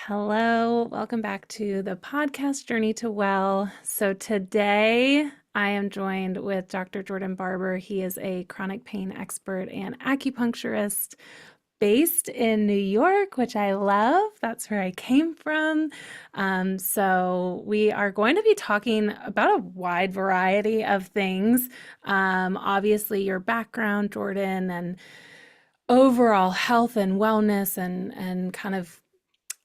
Hello, welcome back to the podcast Journey to Well. So today I am joined with Dr. Jordan Barber. He is a chronic pain expert and acupuncturist based in New York, which I love. That's where I came from. So we are going to be talking about a wide variety of things. Obviously, your background, Jordan, and overall health and wellness and kind of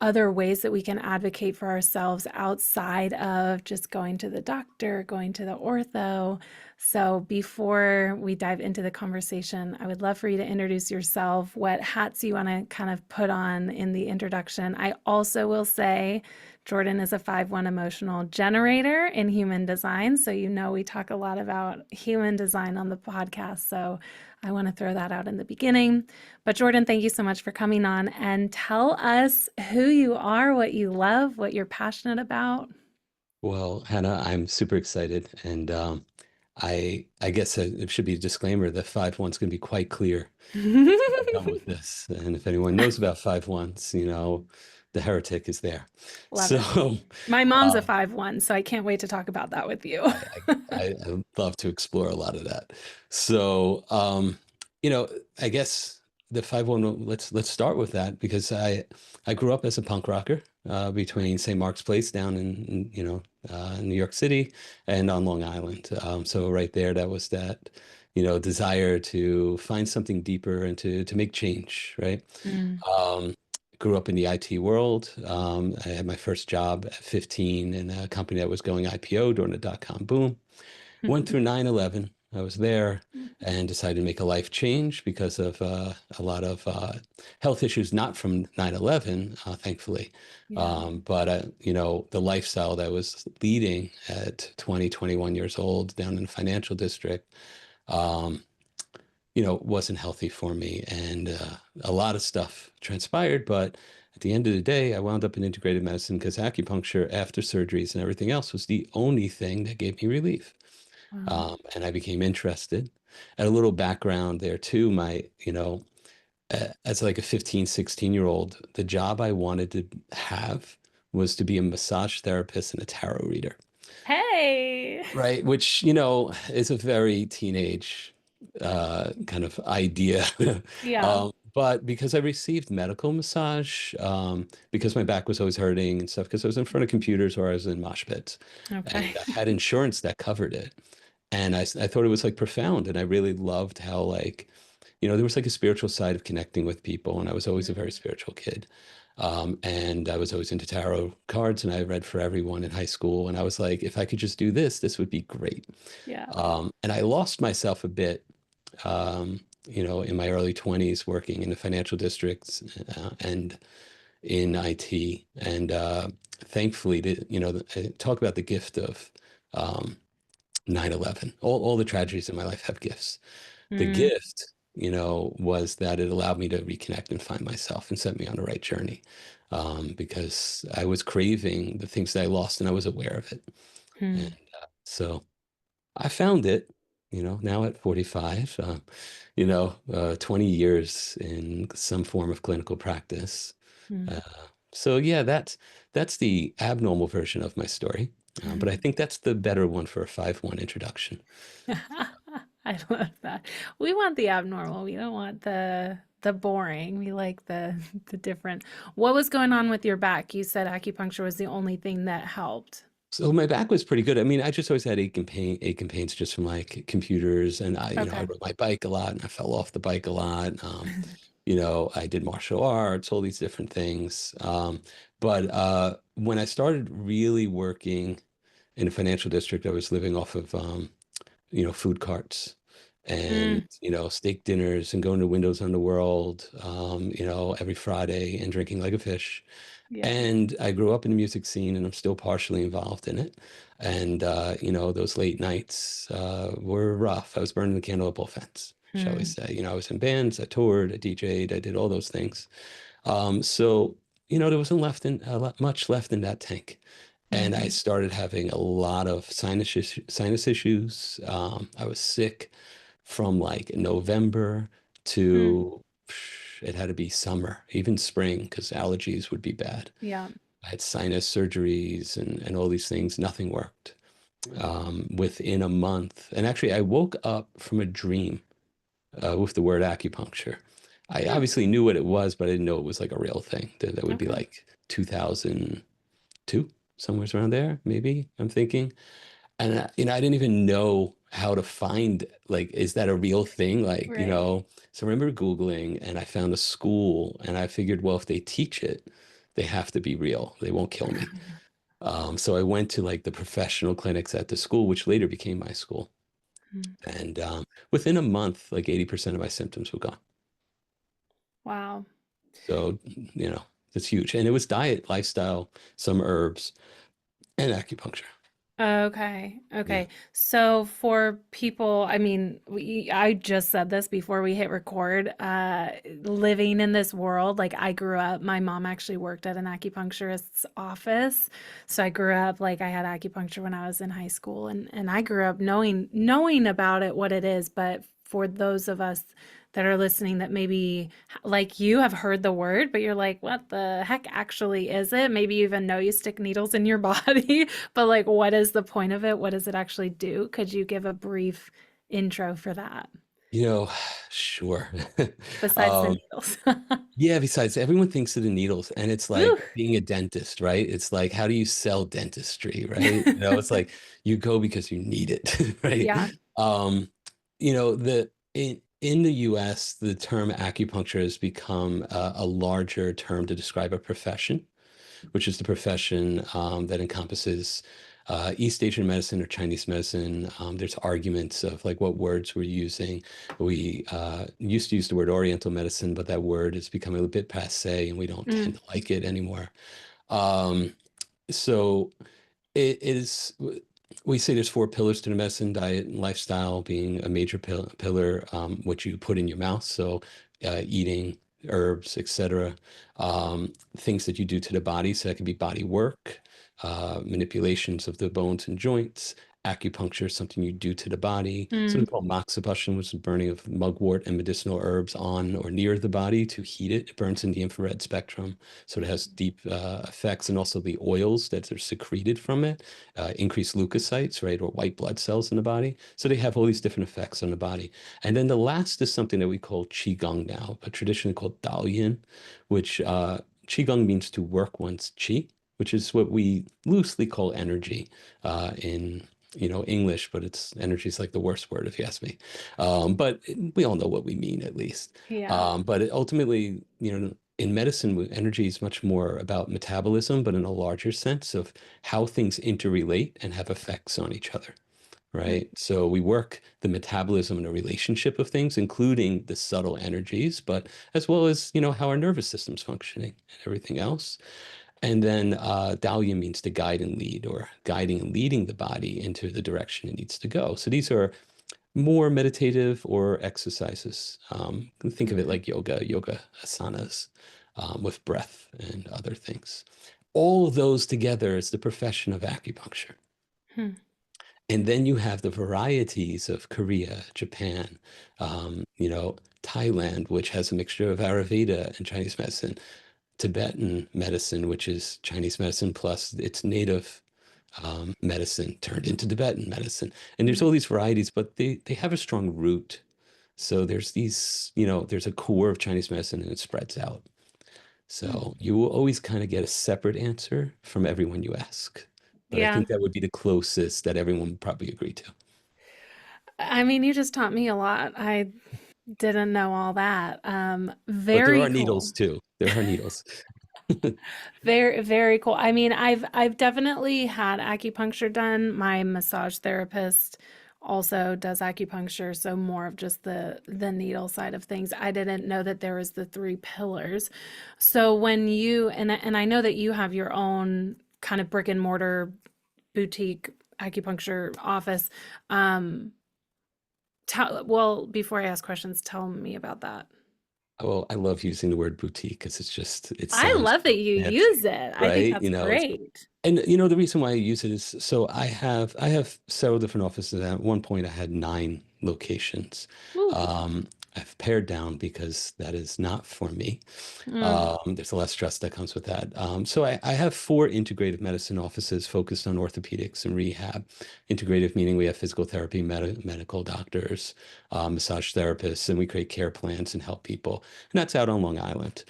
other ways that we can advocate for ourselves outside of just going to the doctor, going to the ortho. So, before we dive into the conversation, I would love for you to introduce yourself, what hats you want to kind of put on in the introduction. I also will say Jordan is a 5-1 emotional generator in human design. So, we talk a lot about human design on the podcast. So, I want to throw that out in the beginning. But Jordan, thank you so much for coming on and tell us who you are, what you love, what you're passionate about. Well, Hannah, I'm super excited, and I guess it should be a disclaimer that 5-1's going to be quite clear once I'm done with this. And if anyone knows about 5-1s, the heretic is there. Love it. So My mom's a um, 5-1, so I can't wait to talk about that with you. I, I love to explore a lot of that. So you know, I guess the 5-1. Let's start with that because I grew up as a punk rocker between St. Mark's Place down in New York City and on Long Island. So right there, that was that desire to find something deeper and to make change, right? Mm, Um, Grew up in the IT world. I had my first job at 15 in a company that was going IPO during the dot-com boom. Went through 9/11. I was there and decided to make a life change because of a lot of health issues, not from 9/11, thankfully, yeah. but the lifestyle that was leading at 20, 21 years old down in the financial district. Um, wasn't healthy for me. And a lot of stuff transpired. But at the end of the day, I wound up in integrated medicine because acupuncture, after surgeries and everything else, was the only thing that gave me relief. Wow. And I became interested. And a little background there too, as like a 15, 16-year-old, the job I wanted to have was to be a massage therapist and a tarot reader. Hey. Right, which, is a very teenage kind of idea. Yeah. But because I received medical massage, because my back was always hurting and stuff, because I was in front of computers or I was in mosh pits, and Okay. I had insurance that covered it. And I thought it was like profound. And I really loved how, like, there was like a spiritual side of connecting with people. And I was always a very Mm, spiritual kid. And I was always into tarot cards and I read for everyone in high school. And I was like, if I could just do this, this would be great. yeah. And I lost myself a bit, in my early 20s working in the financial districts and in IT. And thankfully, talk about the gift of um, 9/11. All the tragedies in my life have gifts. The Mm, gift, was that it allowed me to reconnect and find myself and set me on the right journey. Because I was craving the things that I lost and I was aware of it. And mm, so I found it, now at 45, 20 years in some form of clinical practice. Uh, mm. so yeah, that's the abnormal version of my story. But I think that's the better one for a 5-1 introduction. I love that. We want the abnormal. We don't want the boring. We like the different. What was going on with your back? You said acupuncture was the only thing that helped. So my back was pretty good. I mean, I just always had ache and pains just from like computers, and I Okay. rode my bike a lot, and I fell off the bike a lot. I did martial arts, all these different things. But when I started really working in a financial district, I was living off of food carts and Mm, steak dinners and going to Windows on the World, every Friday and drinking like a fish. yeah. And I grew up in the music scene and I'm still partially involved in it. And, those late nights were rough. I was burning the candle at both ends, shall we Mm, say. I was in bands, I toured, I DJ'd, I did all those things. So, there wasn't much left in that tank. And I mhm, started having a lot of sinus issues. I was sick from like November mm, to It had to be summer, even spring, because allergies would be bad. Yeah. I had sinus surgeries and all these things. Nothing worked within a month. And actually, I woke up from a dream with the word acupuncture. I Hmm. obviously knew what it was, but I didn't know it was like a real thing. That would be Okay. like 2002, somewhere around there, maybe, I'm thinking. And I didn't even know how to find, like, is that a real thing? Like, Right. so I remember Googling and I found a school and I figured, well, if they teach it, they have to be real. They won't kill me. So I went to like the professional clinics at the school, which later became my school. Hmm. And within a month, like 80% of my symptoms were gone. Wow. So, it's huge. And it was diet, lifestyle, some herbs, and acupuncture. Okay. Yeah. Okay. So for people, I mean, I just said this before we hit record, living in this world, like I grew up, my mom actually worked at an acupuncturist's office. So I grew up like I had acupuncture when I was in high school and I grew up knowing about it, what it is, but for those of us that are listening that maybe like you have heard the word, but you're like, what the heck actually is it? Maybe you even know you stick needles in your body. But like, what is the point of it? What does it actually do? Could you give a brief intro for that You know, sure. besides the Um, needles? yeah, besides, everyone thinks of the needles, and it's Woo. like being a dentist, right? It's like, how do you sell dentistry, right? It's like you go because you need it, right? Yeah. Um, in the US, the term acupuncture has become a larger term to describe a profession, which is the profession that encompasses East Asian medicine or Chinese medicine. There's arguments of like what words we're using. We used to use the word Oriental medicine, but that word is becoming a bit passe, and we don't tend Mm, to like it anymore. Um, so it is. We say there's four pillars to the medicine: diet and lifestyle being a major pillar, what you put in your mouth. So, eating herbs, etc. Things that you do to the body. So that can be body work, manipulations of the bones and joints. Acupuncture, something you do to the body. mm, Something called moxibustion, which is burning of mugwort and medicinal herbs on or near the body to heat it. It burns in the infrared spectrum. So it has deep effects, and also the oils that are secreted from it increase leukocytes, right, or white blood cells in the body. So they have all these different effects on the body. And then the last is something that we call qigong now, but traditionally called Dalian, which qigong means to work one's qi, which is what we loosely call energy in English, but it's energy is like the worst word if you ask me. But we all know what we mean at least. yeah. But ultimately, in medicine, energy is much more about metabolism, but in a larger sense of how things interrelate and have effects on each other, Mm, right? So we work the metabolism and the relationship of things, including the subtle energies, but as well as, how our nervous system's functioning and everything else. And then Dalian means to guide and lead, or guiding and leading the body into the direction it needs to go. So these are more meditative or exercises. Think of it okay. like yoga asanas with breath and other things. All of those together is the profession of acupuncture. Hmm. And then you have the varieties of Korea, Japan, Thailand, which has a mixture of Ayurveda and Chinese medicine, Tibetan medicine, which is Chinese medicine plus its native medicine turned into Tibetan medicine. And there's Mm, all these varieties, but they have a strong root. So there's there's a core of Chinese medicine and it spreads out. mm. So you will always kind of get a separate answer from everyone you ask. But I Yeah. think that would be the closest that everyone would probably agree to. I mean, you just taught me a lot. I didn't know all that. But there Very are cool. needles too. There are needles. Very, very cool. I mean, I've definitely had acupuncture done. My massage therapist also does acupuncture, so more of just the needle side of things. I didn't know that there was the three pillars. So when you and I know that you have your own kind of brick and mortar boutique acupuncture office. Um, well, before I ask questions, tell me about that. Well, I love using the word boutique because it I sounds love that you use fancy, it. I think right? that's great. And the reason why I use it is so I have several different offices. At one point, I had nine locations. Woo. Um, I've pared down because that is not for me. Mm, There's a lot of stress that comes with that. So I have four integrative medicine offices focused on orthopedics and rehab. Integrative meaning we have physical therapy, medical doctors, massage therapists, and we create care plans and help people. And that's out on Long Island.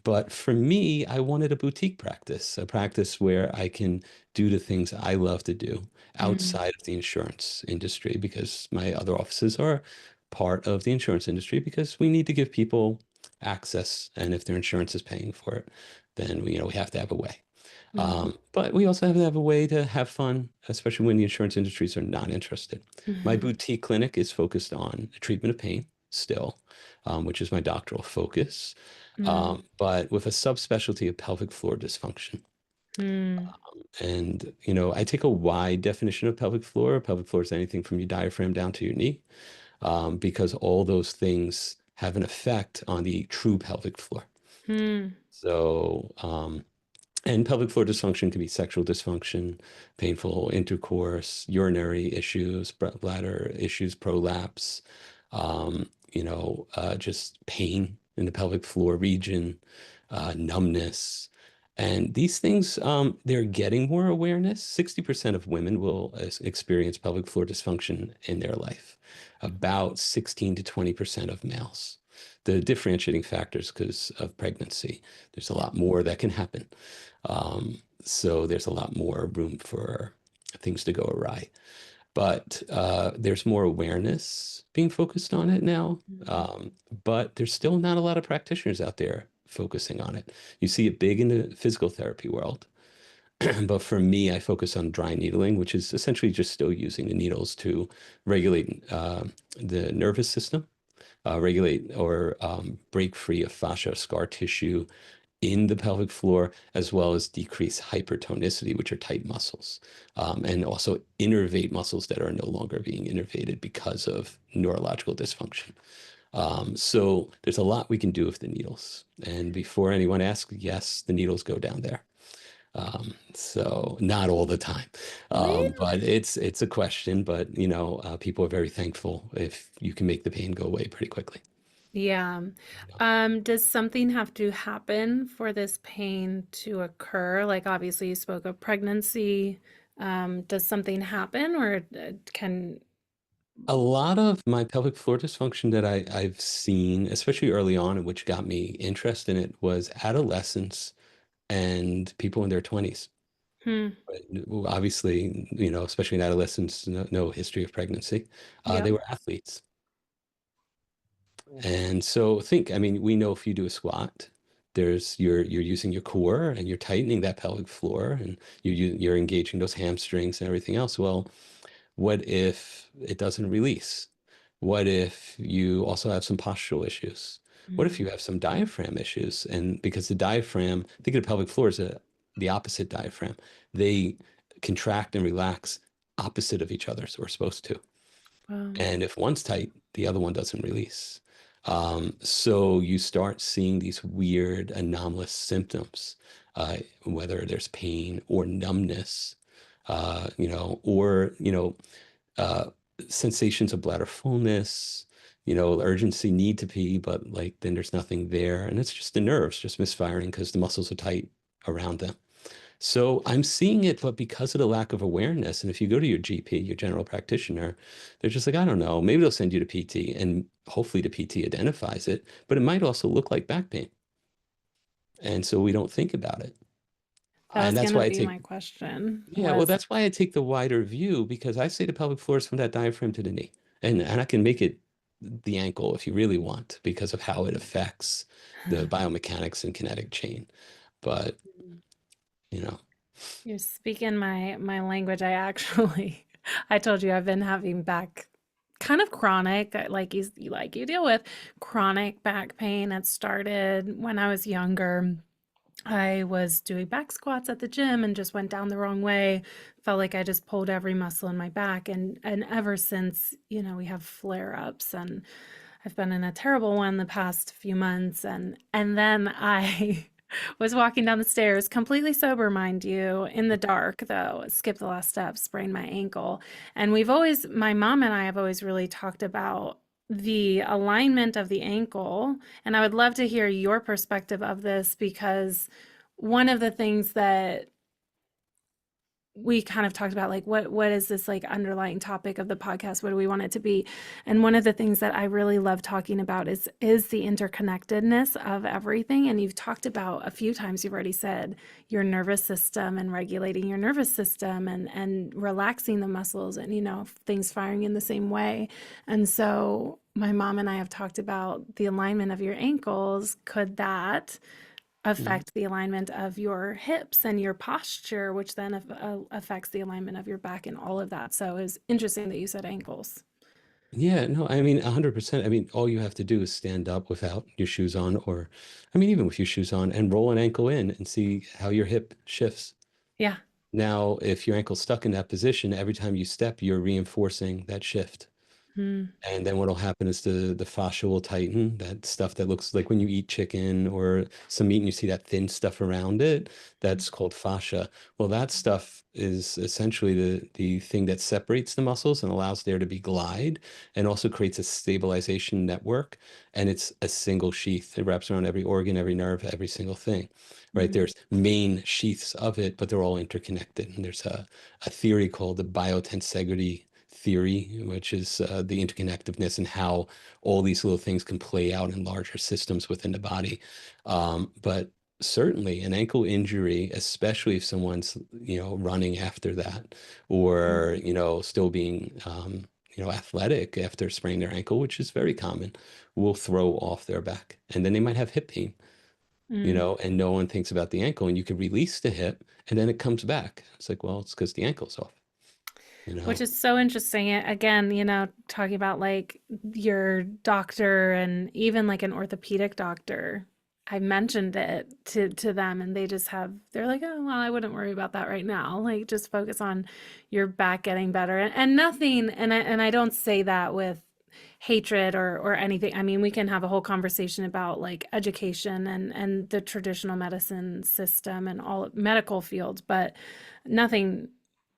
But for me, I wanted a boutique practice, a practice where I can do the things I love to do mm, outside of the insurance industry because my other offices are part of the insurance industry because we need to give people access, and if their insurance is paying for it, then we have to have a way. mm, But we also have to have a way to have fun, especially when the insurance industries are not interested. My mhm, boutique clinic is focused on the treatment of pain still, which is my doctoral focus, mm, but with a subspecialty of pelvic floor dysfunction. mm, And, I take a wide definition of pelvic floor. Pelvic floor is anything from your diaphragm down to your knee, because all those things have an effect on the true pelvic floor. mm, So, and pelvic floor dysfunction can be sexual dysfunction, painful intercourse, urinary issues, bladder issues, prolapse, just pain in the pelvic floor region, numbness. And these things, they're getting more awareness. 60% of women will experience pelvic floor dysfunction in their life, about 16 to 20% of males. The differentiating factors because of pregnancy, there's a yeah. lot more that can happen. So there's a lot more room for things to go awry. But there's more awareness being focused on it now. Mm, Um, but there's still not a lot of practitioners out there focusing on it. You see it big in the physical therapy world. But for me, I focus on dry needling, which is essentially just still using the needles to regulate the nervous system, regulate or break free of fascia, scar tissue, in the pelvic floor, as well as decrease hypertonicity, which are tight muscles, and also innervate muscles that are no longer being innervated because of neurological dysfunction. So there's a lot we can do with the needles. And before anyone asks, yes, the needles go down there. So not all the time, really? but it's a question. But people are very thankful if you can make the pain go away pretty quickly. Yeah. Does something have to happen for this pain to occur? Like obviously you spoke of pregnancy. Does something happen or can A lot of my pelvic floor dysfunction that I've seen, especially early on, and which got me interested in it, was adolescents and people in their 20s. hmm, Right? Obviously, especially in adolescents, no history of pregnancy. yep. They were athletes. And so I mean, we know if you do a squat, you're using your core and you're tightening that pelvic floor and you're engaging those hamstrings and everything else. Well, what if it doesn't release? What if you also have some postural issues? What if Mm, you have some diaphragm issues? And because the diaphragm, think of the pelvic floor as the opposite diaphragm. They contract and relax opposite of each other, so we're supposed to. wow. And if one's tight, the other one doesn't release. So you start seeing these weird anomalous symptoms, whether there's pain or numbness, or uh, sensations of bladder fullness, urgency, need to pee, but like then there's nothing there. And it's just the nerves just misfiring because the muscles are tight around them. So I'm seeing it, but because of the lack of awareness, and if you go to your GP, your general practitioner, they're just like, I don't know, maybe they'll send you to PT and hopefully the PT identifies it, but it might also look like back pain. And so we don't think about it. That And was that's gonna why I be take my question Yeah, well, was that's why I take the wider view because I say the pelvic floor is from that diaphragm to the knee. And I can make it the ankle if you really want because of how it affects the biomechanics and kinetic chain. But, you know, you're speaking my language. I actually I told you I've been having back kind of chronic, like you deal with chronic back pain. It started when I was younger. I was doing back squats at the gym and just went down the wrong way. Felt like I just pulled every muscle in my back and ever since, we have flare-ups and I've been in a terrible one the past few months and then I was walking down the stairs completely sober, mind you, in the dark though. Skipped the last step, sprained my ankle. And my mom and I have always really talked about the alignment of the ankle. And I would love to hear your perspective of this because one of the things that we kind of talked about, like, what is this like underlying topic of the podcast, what do we want it to be? And one of the things that I really love talking about is the interconnectedness of everything. And you've talked about a few times, you've already said your nervous system and regulating your nervous system and relaxing the muscles, and things firing in the same way. And so my mom and I have talked about the alignment of your ankles. Could that Mhm. affect the alignment of your hips and your posture, which then affects the alignment of your back and all of that? So it's interesting that you said ankles. Yeah, no, I mean, 100%. I mean, all you have to do is stand up without your shoes on, or, I mean, even with your shoes on, and roll an ankle in and see how your hip shifts. Yeah. Now, if your ankle's stuck in that position, every time you step, you're reinforcing that shift. Mm, And then what'll happen is the fascia will tighten, that stuff that looks like when you eat chicken or some meat and you see that thin stuff around it, that's called fascia. Well, that stuff is essentially the thing that separates the muscles and allows there to be glide and also creates a stabilization network. And it's a single sheath. It wraps around every organ, every nerve, every single thing, right? mm, There's main sheaths of it, but they're all interconnected. And there's a theory called the biotensegrity theory, which is the interconnectedness and how all these little things can play out in larger systems within the body. But certainly an ankle injury, especially if someone's, running after that, mm, or, still being, athletic after spraining their ankle, which is very common, will throw off their back. And then they might have hip pain, mm. and no one thinks about the ankle, and you could release the hip and then it comes back. It's like, well, it's because the ankle's off, you Which know? is so interesting. Again, talking about like your doctor and even like an orthopedic doctor. I mentioned it to them and they're like, oh, well, I wouldn't worry about that right now. Like just focus on your back getting better and nothing. And I don't say that with hatred or anything. I mean, we can have a whole conversation about like education and the traditional medicine system and all medical fields, but nothing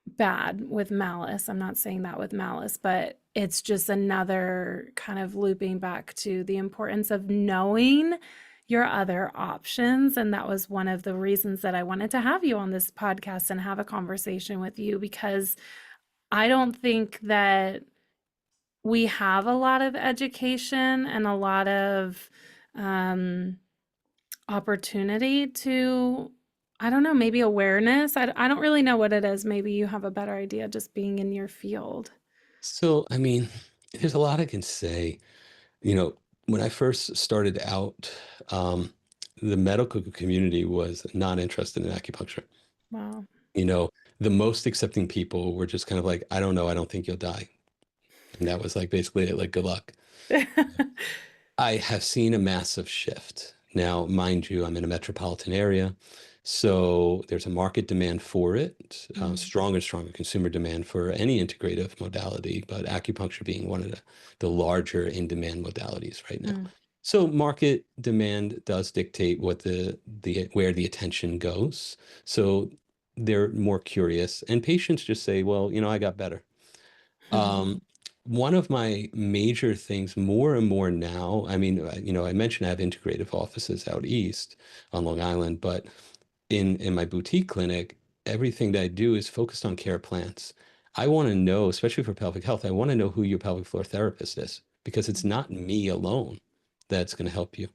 bad with malice. I'm not saying that with malice, but it's just another kind of looping back to the importance of knowing your other options. And that was one of the reasons that I wanted to have you on this podcast and have a conversation with you, because I don't think that we have a lot of education and a lot of um, opportunity to, I don't know, maybe awareness. I don't really know what it is. Maybe you have a better idea just being in your field. So, I mean, there's a lot I can say. You know, when I first started out, um, the medical community was not interested in acupuncture. Wow. You know, the most accepting people were just kind of like, I don't know, I don't think you'll die. And that was like basically it, like, good luck. I have seen a massive shift. Now, mind you, I'm in a metropolitan area, so there's a market demand for it, Mm, stronger and stronger consumer demand for any integrative modality, but acupuncture being one of the larger in-demand modalities right now. mm, So market demand does dictate what the where the attention goes. So they're more curious, and patients just say, well, I got better. Um, One of my major things more and more now, I mean, I mentioned I have integrative offices out east on Long Island, but in my boutique clinic, everything that I do is focused on care plans. I want to know, especially for pelvic health, I want to know who your pelvic floor therapist is because it's not me alone that's going to help you,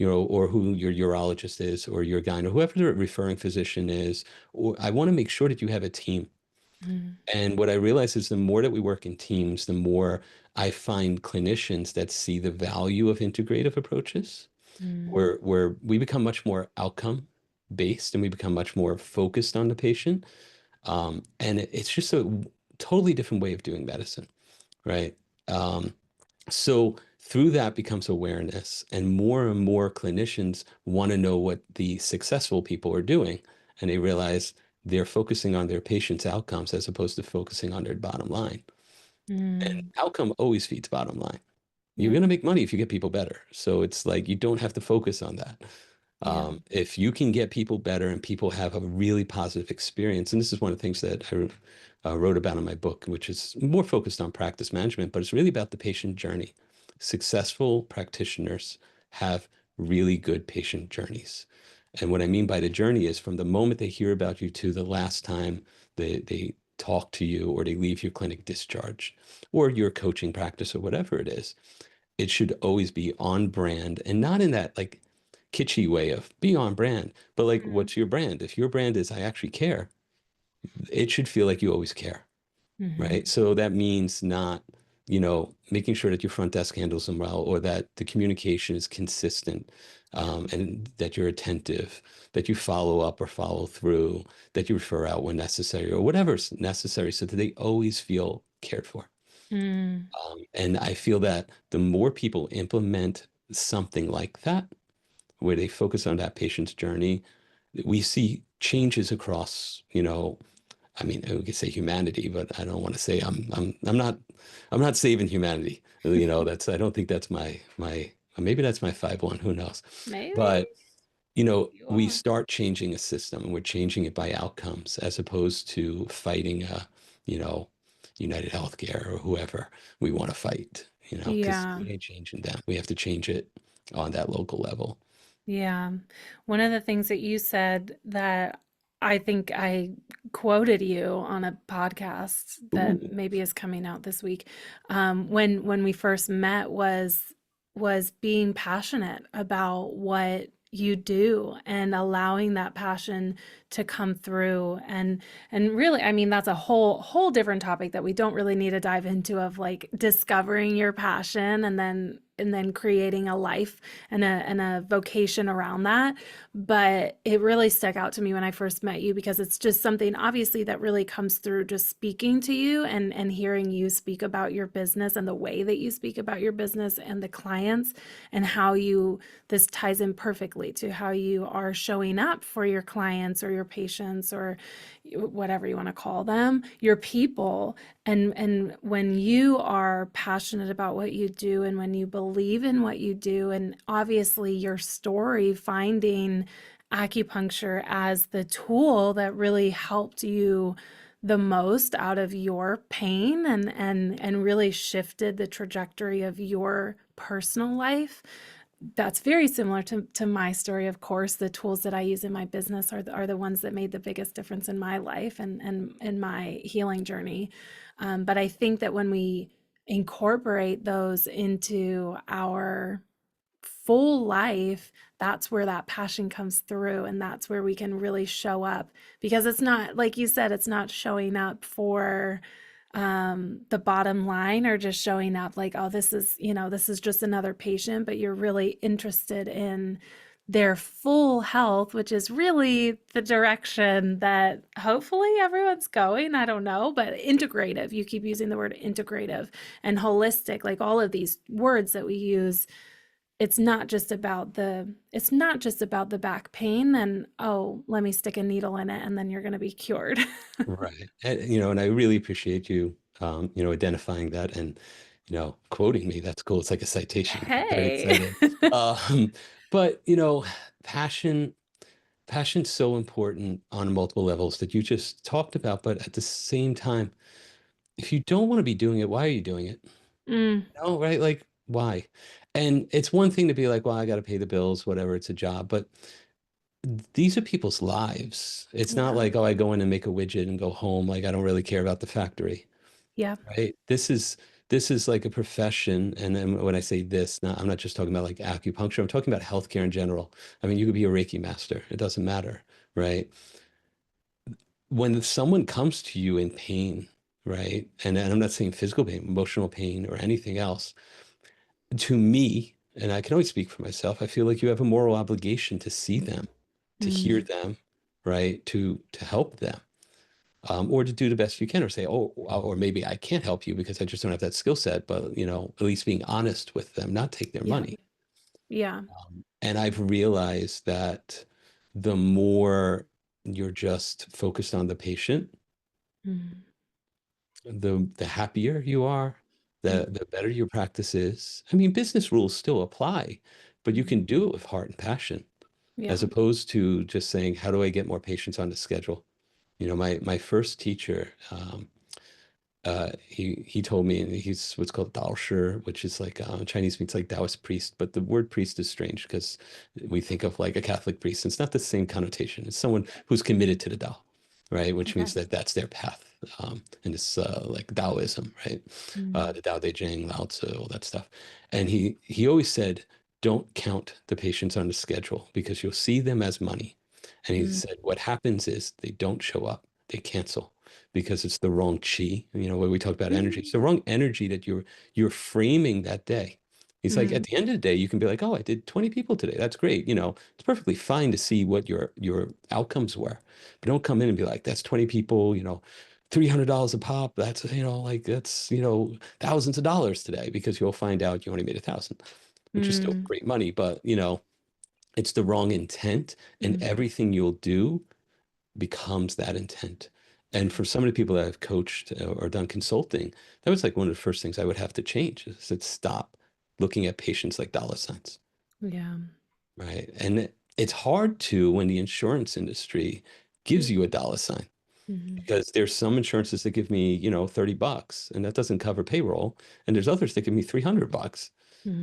or who your urologist is or your gyne or whoever the referring physician is. Or I want to make sure that you have a team. mm, And what I realize is the more that we work in teams, the more I find clinicians that see the value of integrative approaches, mm, where we become much more outcome based and we become much more focused on the patient. And it's just a totally different way of doing medicine, right? Um, so through that becomes awareness, and more clinicians want to know what the successful people are doing, and they realize they're focusing on their patients' outcomes as opposed to focusing on their bottom line. And mm. outcome always feeds bottom line. You're Yep. going to make money if you get people better. So it's like you don't have to focus on that. Yeah. If you can get people better and people have a really positive experience, and this is one of the things that I wrote about in my book, which is more focused on practice management, but it's really about the patient journey. successful practitioners have really good patient journeys. And what I mean by the journey is from the moment they hear about you to the last time they talk to you or they leave your clinic discharged or your coaching practice or whatever it is, it should always be on brand and not in that like kitschy way of be on brand, but like, Mm. what's your brand? If your brand is I actually care, it should feel like you always care, right? Mhm. So that means not, making sure that your front desk handles them well or that the communication is consistent, Yeah. and that you're attentive, that you follow up or follow through, that you refer out when necessary or whatever's necessary so that they always feel cared for. Mm. And I feel that the more people implement something like that, where they focus on that patient's journey, we see changes across, I mean, we could say humanity, but I don't want to say I'm not saving humanity. That's I don't think that's my maybe that's my 5-1, who knows. Maybe But you we are. start changing a system and we're changing it by outcomes as opposed to fighting you know, United Healthcare or whoever we want to fight, because Yeah. we ain't changing them. We have to change it on that local level. Yeah. One of the things that you said that I think I quoted you on a podcast that Ooh. maybe is coming out this week, when we first met was being passionate about what you do and allowing that passion to come through and really, I mean, that's a whole different topic that we don't really need to dive into of like discovering your passion and then creating a life and a vocation around that. But it really stuck out to me when I first met you because it's just something obviously that really comes through just speaking to you and hearing you speak about your business and the way that you speak about your business and the clients and how you this ties in perfectly to how you are showing up for your clients or your patients or whatever you want to call them, your people. And when you are passionate about what you do and when you believe in what you do, and obviously your story finding acupuncture as the tool that really helped you the most out of your pain and really shifted the trajectory of your personal life. That's very similar to my story. Of course, the tools that I use in my business are the ones that made the biggest difference in my life and in my healing journey. But I think that when we incorporate those into our full life, that's where that passion comes through. And that's where we can really show up because it's not, like you said, it's not showing up for the bottom line or just showing up like, oh, this is just another patient, but you're really interested in their full health, which is really the direction that hopefully everyone's going. I don't know, but integrative. You keep using the word integrative and holistic, like all of these words that we use. It's not just about the back pain and oh, let me stick a needle in it and then you're going to be cured. Right. And I really appreciate you, identifying that and, quoting me. That's cool. It's like a citation. Very Hey. excited. Um, but, passion, passion's so important on multiple levels that you just talked about. But at the same time, if you don't want to be doing it, why are you doing it? Mm, No, right? Like, why? And it's one thing to be like, well, I got to pay the bills, whatever, it's a job. But these are people's lives. It's not yeah. like, oh, I go in and make a widget and go home. Like, I don't really care about the factory, Yeah. right? This is like a profession. And then when I say this, I'm not just talking about like acupuncture. I'm talking about healthcare in general. I mean, you could be a Reiki master. It doesn't matter, right? When someone comes to you in pain, right? And I'm not saying physical pain, emotional pain, or anything else. To me, and I can only speak for myself, I feel like you have a moral obligation to see them, to hear Mm, them, right? To help them, or to do the best you can, or say, oh, or maybe I can't help you because I just don't have that skill set. But at least being honest with them, not take their yeah. money. Yeah. And I've realized that the more you're just focused on the patient, Mm, the happier you are, mm, the better your practice is. I mean, business rules still apply, but you mm. can do it with heart and passion, as Yeah. opposed to just saying, how do I get more patients on the schedule? My first teacher, he told me he's what's called Dao Shi, which is like Chinese means like Taoist priest, but the word priest is strange because we think of like a Catholic priest. It's not the same connotation. It's someone who's committed to the Tao, right? Which Okay. means that that's their path. And it's like Taoism, right? Mm, The Tao Te Ching, Lao Tzu, all that stuff. And he always said, don't count the patients on the schedule because you'll see them as money. And he mm, said, what happens is they don't show up, they cancel because it's the wrong chi. You know, when we talk about energy, it's mm, the wrong energy that you're framing that day. He's like, at mm, the end of the day, you can be like, oh, I did 20 people today. That's great. You know, it's perfectly fine to see what your outcomes were. But don't come in and be like, that's 20 people, you know, $300 a pop. That's, you know, like that's, you know, thousands of dollars today because you'll find out you only made 1,000, which is still mm, great money. But, you know, it's the wrong intent and mm, everything you'll do becomes that intent. And for some of the people that I've coached or done consulting, that was like one of the first things I would have to change is to stop looking at patients like dollar signs, yeah. right? And it's hard to when the insurance industry gives you a dollar sign Mm, because there's some insurances that give me, you know, $30 and that doesn't cover payroll. And there's others that give me $300.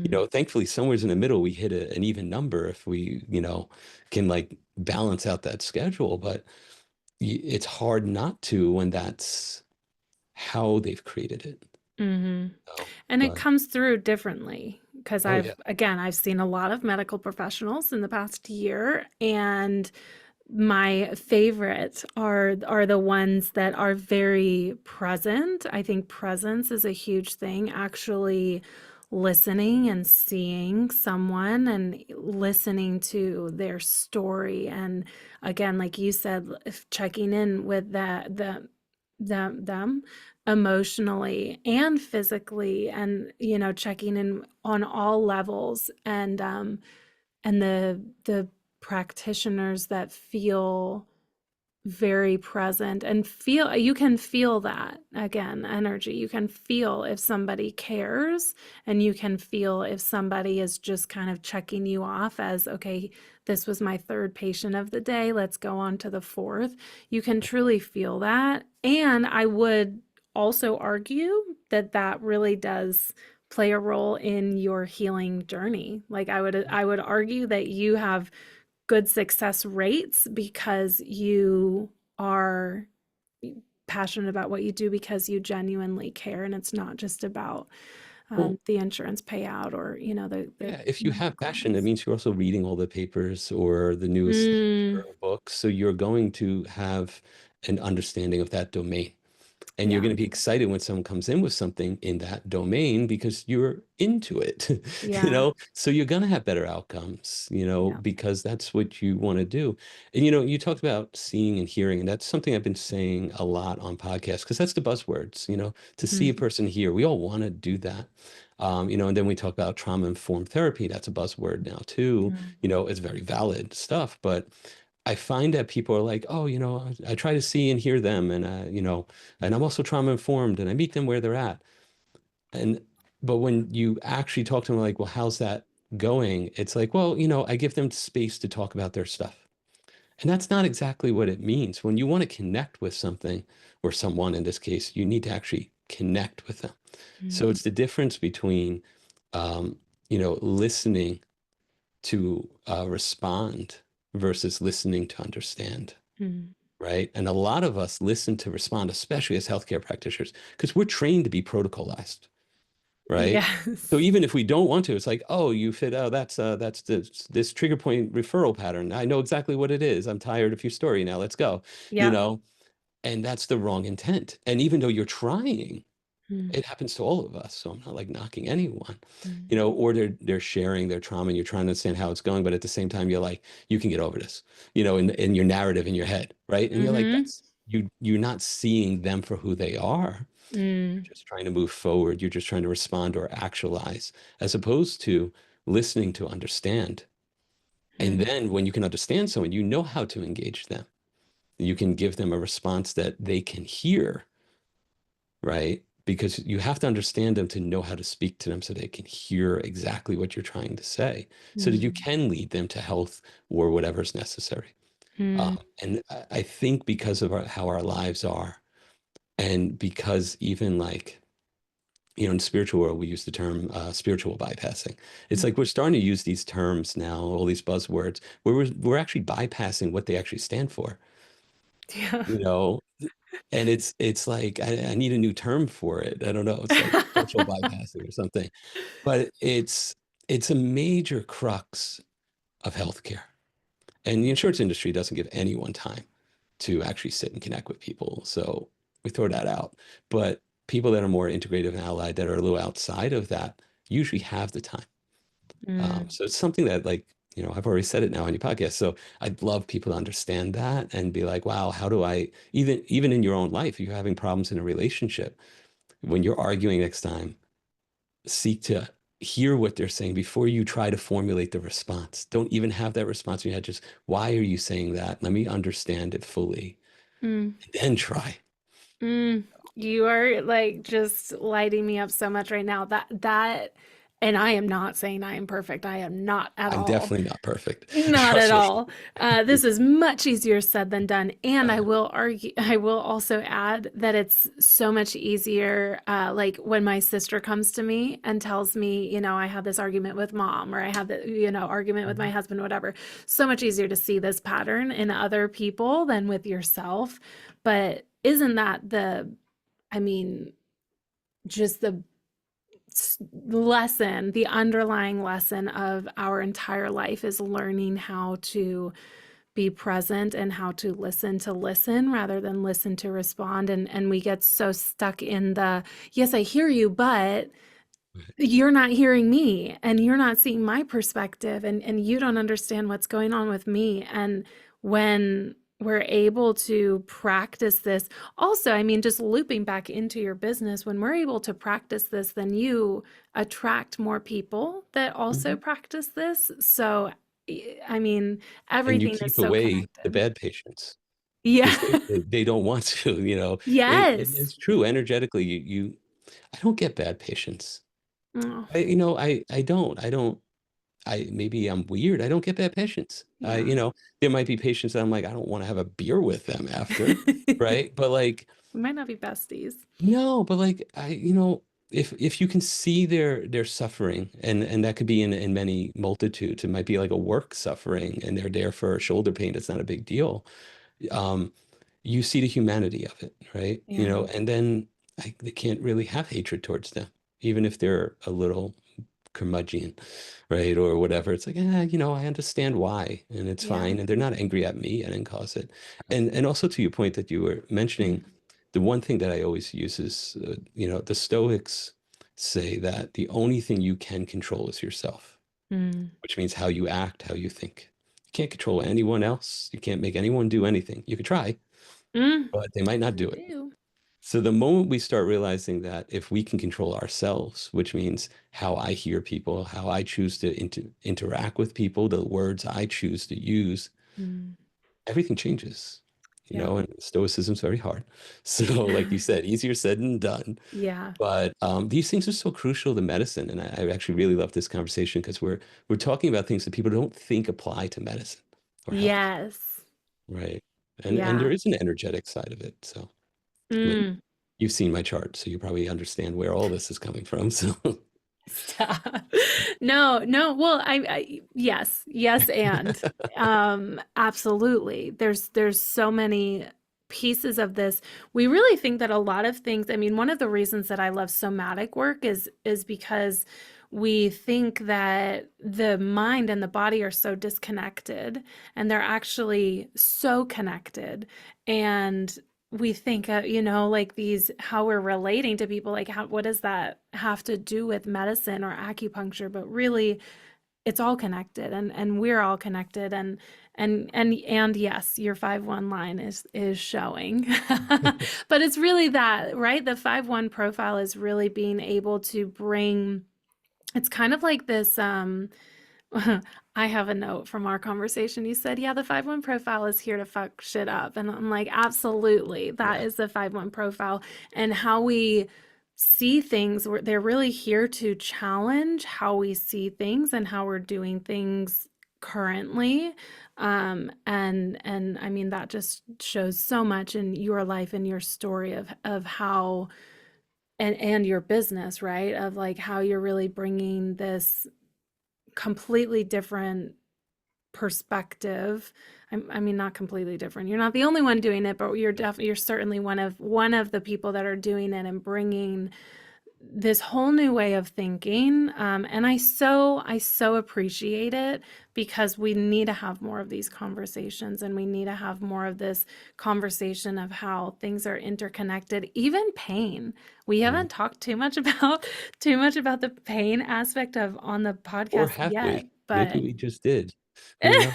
You mm, know, thankfully somewhere's in the middle, we hit an even number if we, you know, can like balance out that schedule. But it's hard not to when that's how they've created it. mm. So, And it but comes through differently because oh yeah. I've seen a lot of medical professionals in the past year, and my favorite are the ones that are very present. I think presence is a huge thing, actually listening and seeing someone and listening to their story. And again, like you said, if checking in with them emotionally and physically, and checking in on all levels, and the practitioners that feel very present and feel, you can feel that, again, energy. You can feel if somebody cares, and you can feel if somebody is just kind of checking you off as, okay, this was my third patient of the day, let's go on to the fourth. You can truly feel that. And I would also argue that that really does play a role in your healing journey. Like I would argue that you have good success rates because you are passionate about what you do, because you genuinely care, and it's not just about Well, the insurance payout, or the yeah, if you have medical passion, that ends. means you're also reading all the papers or the newest Mm, literature or books. So you're going to have an understanding of that domain. And you're yeah, going to be excited when someone comes in with something in that domain because you're into it, you yeah, know? So you're going to have better outcomes, you know, yeah. because that's what you want to do. And, you know, you talked about seeing and hearing, and that's something I've been saying a lot on podcasts because that's the buzzwords, you know, to see a Mm, person hear. We all want to do that. You know, and then we talk about trauma-informed therapy. That's a buzzword now too. yeah. You know, it's very valid stuff, but I find that people are like, oh, you know, I try to see and hear them, and you know, and I'm also trauma informed, and I meet them where they're at. And but when you actually talk to them, like, well, how's that going? It's like, well, you know, I give them space to talk about their stuff, and that's not exactly what it means. When you want to connect with something or someone, in this case, you need to actually connect with them. So Mm, it's the difference between, um, you know, listening to respond versus listening to understand, mm. right? And a lot of us listen to respond, especially as healthcare practitioners, because we're trained to be protocolized, right? So Yes. even if we don't want to, it's like, oh, you fit, oh, that's this trigger point referral pattern. I know exactly what it is. I'm tired of your story now. Let's go, you Yep. know, and that's the wrong intent. And even though you're trying, Mm, it happens to all of us. So I'm not like knocking anyone, mm, you know, or they're sharing their trauma and you're trying to understand how it's going, but at the same time, you're like, you can get over this, you know, in your narrative in your head, right? And you're like, mm-hmm. that's you're not seeing them for who they are. You're Mm, just trying to move forward. You're just trying to respond or actualize, as opposed to listening to understand. And mm, then when you can understand someone, you know how to engage them. You can give them a response that they can hear, right? Because you have to understand them to know how to speak to them so they can hear exactly what you're trying to say, so that you mm, can lead them to health or whatever's necessary. mm, And I think because of how our lives are, And because even like, in the spiritual world, we use the term spiritual bypassing. It's Mm. like we're starting to use these terms now, all these buzzwords, where we're actually bypassing what they actually stand for, Yeah. you know? And it's like I need a new term for it. I don't know. It's like social bypassing or something. But it's a major crux of healthcare. And the insurance industry doesn't give anyone time to actually sit and connect with people. So we throw that out. But people that are more integrative and allied that are a little outside of that usually have the time. Mm, So it's something that like, I've already said it now on your podcast. So I'd love people to understand that and be like, wow, how do I even in your own life, if you're having problems in a relationship, when you're arguing next time, seek to hear what they're saying before you try to formulate the response. Don't even have that response in your head. Just why are you saying that? Let me understand it fully mm. and then try. Mm, you are like just lighting me up so much right now. And I am not saying I am perfect. I am not at I'm all. definitely not perfect. Not at Trust me. all. This is much easier said than done. And I will also add that it's so much easier. Like when my sister comes to me and tells me, I had this argument with mom, or I had the, argument with my husband, whatever. So much easier to see this pattern in other people than with yourself. But isn't that I mean, just the lesson, the underlying lesson of our entire life is learning how to be present and how to listen rather than listen to respond. And we get so stuck in the, yes, I hear you, but you're not hearing me and you're not seeing my perspective and you don't understand what's going on with me. And when we're able to practice this, also, I mean, just looping back into your business, when we're able to practice this, then you attract more people that also Mhm. practice this. So, I mean, And you everything is keep so away the connected. bad patients Yeah. because they don't want to, Yes. it's true. Energetically, I don't get bad patients. Oh, Maybe I'm weird. I don't get bad patients. yeah. There might be patients that I'm like, I don't want to have a beer with them after, right? But like, We might not be besties. no, but like if you can see their suffering, and that could be in many multitudes. It might be like a work suffering and they're there for a shoulder pain. It's not a big deal. Um, you see the humanity of it, right? Yeah. And then they can't really have hatred towards them, even if they're a little curmudgeon, right? Or whatever. It's like, I understand why, and it's Yeah. fine. And they're not angry at me. I didn't cause it. And also to your point that you were mentioning, Mm. the one thing that I always use is, the Stoics say that the only thing you can control is yourself, Mm. which means how you act, how you think. You can't control anyone else. You can't make anyone do anything. You could try, Mm. but they might not I do it. do. So the moment we start realizing that if we can control ourselves, which means how I hear people, how I choose to interact with people, the words I choose to use, Mm. everything changes. Yep. And stoicism's very hard. So, like you said, easier said than done. Yeah. But these things are so crucial to medicine, and I actually really love this conversation because we're talking about things that people don't think apply to medicine or health, Yes. right? And there Yeah. is an energetic side of it. So, but Mm. you've seen my chart, so you probably understand where all this is coming from. So, Stop. No, no. Well, yes, yes, and absolutely. There's so many pieces of this. We really think that a lot of things, I mean, one of the reasons that I love somatic work is because we think that the mind and the body are so disconnected, and they're actually so connected. And we think, like these, how we're relating to people, like what does that have to do with medicine or acupuncture? But really, it's all connected, and we're all connected. And yes, your 5-1 line is showing. But it's really that, right? The 5-1 profile is really being able to bring, it's kind of like this, I have a note from our conversation. You said, yeah, the 5-1 profile is here to fuck shit up. And I'm like, absolutely. That yeah. is the 5-1 profile. And how we see things, they're really here to challenge how we see things and how we're doing things currently. And I mean that just shows so much in your life and your story of how and your business, right? Of like how you're really bringing this completely different perspective. I mean, not completely different. You're not the only one doing it, but you're certainly one of the people that are doing it and bringing this whole new way of thinking. And I so appreciate it because we need to have more of these conversations, and we need to have more of this conversation of how things are interconnected. Even pain. We Mm. haven't talked too much about the pain aspect of on the Or podcast have yet, we? Maybe but we just did. Who knows?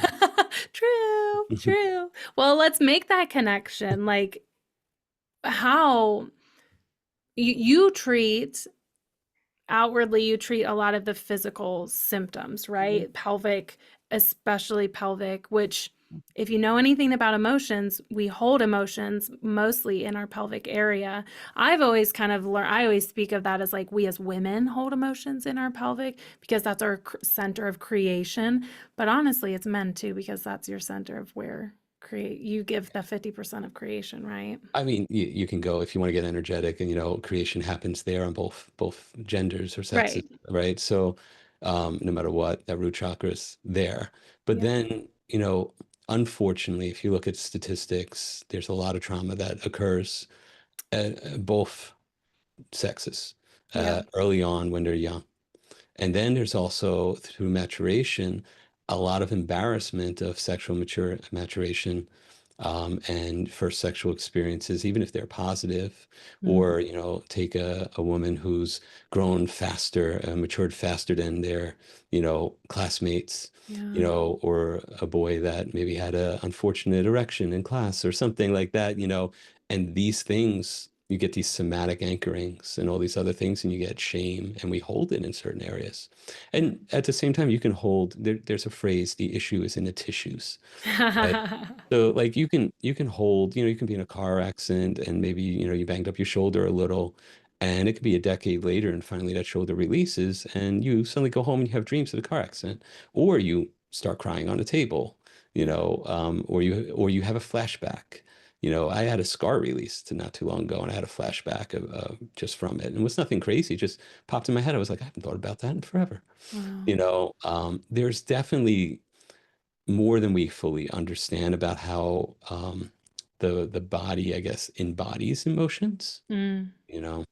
true, true. Well, let's make that connection. Like how you treat outwardly, you treat a lot of the physical symptoms, Mhm. right? Pelvic, especially pelvic, which if you know anything about emotions, we hold emotions mostly in our pelvic area. I've always kind of learned, I always speak of that as like we as women hold emotions in our pelvic because that's our center of creation. But honestly, it's men too, because that's your center of where create you give the 50% of creation, right? I mean, you can go if you want to get energetic, and creation happens there on both genders or sexes, Right. right? So, no matter what, that root chakra is there. But Yep. then, unfortunately, if you look at statistics, there's a lot of trauma that occurs at both sexes Yeah. early on when they're young. And then there's also through maturation, a lot of embarrassment of sexual maturation, and first sexual experiences, even if they're positive, Mm. or, take a woman who's grown faster, matured faster than their, classmates, Yeah. or a boy that maybe had a unfortunate erection in class or something like that, and these things, you get these somatic anchorings and all these other things, and you get shame, and we hold it in certain areas. Yeah. And at the same time, you can hold, there's a phrase, the issue is in the tissues, right? So like you can hold, you can be in a car accident and maybe, you banged up your shoulder a little, and it could be a decade later and finally that shoulder releases and you suddenly go home and you have dreams of the car accident, or you start crying on a table, or you have a flashback. I had a scar release to not too long ago, and I had a flashback of just from it, and it was nothing crazy. It just popped in my head. I was like, I haven't thought about that in forever. Wow. There's definitely more than we fully understand about how the body, I guess, embodies emotions, Mm. you know.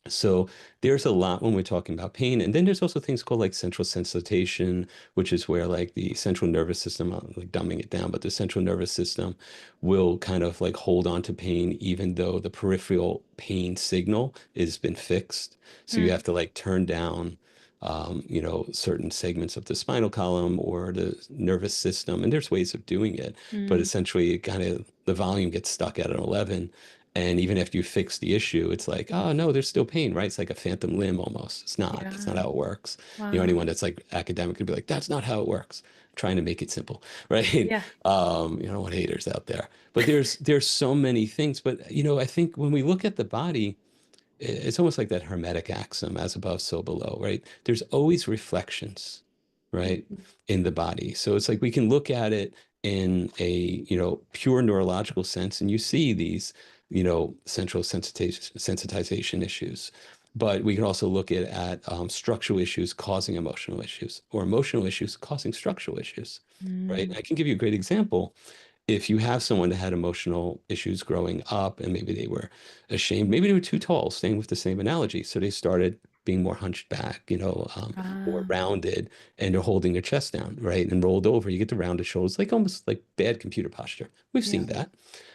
So there's a lot when we're talking about pain. And then there's also things called like central sensitization, which is where like the central nervous system, I'm like dumbing it down, but the central nervous system will kind of like hold on to pain, even though the peripheral pain signal has been fixed. So you Mm. have to like turn down, certain segments of the spinal column or the nervous system. And there's ways of doing it, but Mm. essentially it kind of the volume gets stuck at an 11. And even after you fix the issue, it's like, oh no, there's still pain, right? It's like a phantom limb almost. It's not. That's not Yeah. how it works. Wow. Anyone that's like academic could be like, that's not how it works. Trying to make it simple, right? Yeah. You don't want haters out there. But there's so many things. But I think when we look at the body, it's almost like that hermetic axiom, as above, so below, right? There's always reflections, right, Mhm. in the body. So it's like we can look at it in a, pure neurological sense, and you see these, central sensitization issues. But we can also look at structural issues causing emotional issues, or emotional issues causing structural issues, right? Mm. I can give you a great example. If you have someone that had emotional issues growing up and maybe they were ashamed, maybe they were too tall, staying with the same analogy. So they started being more hunched back, more Ah. rounded, and they're holding their chest down, right? And rolled over. You get the rounded shoulders, like almost like bad computer posture. We've seen Yeah. that.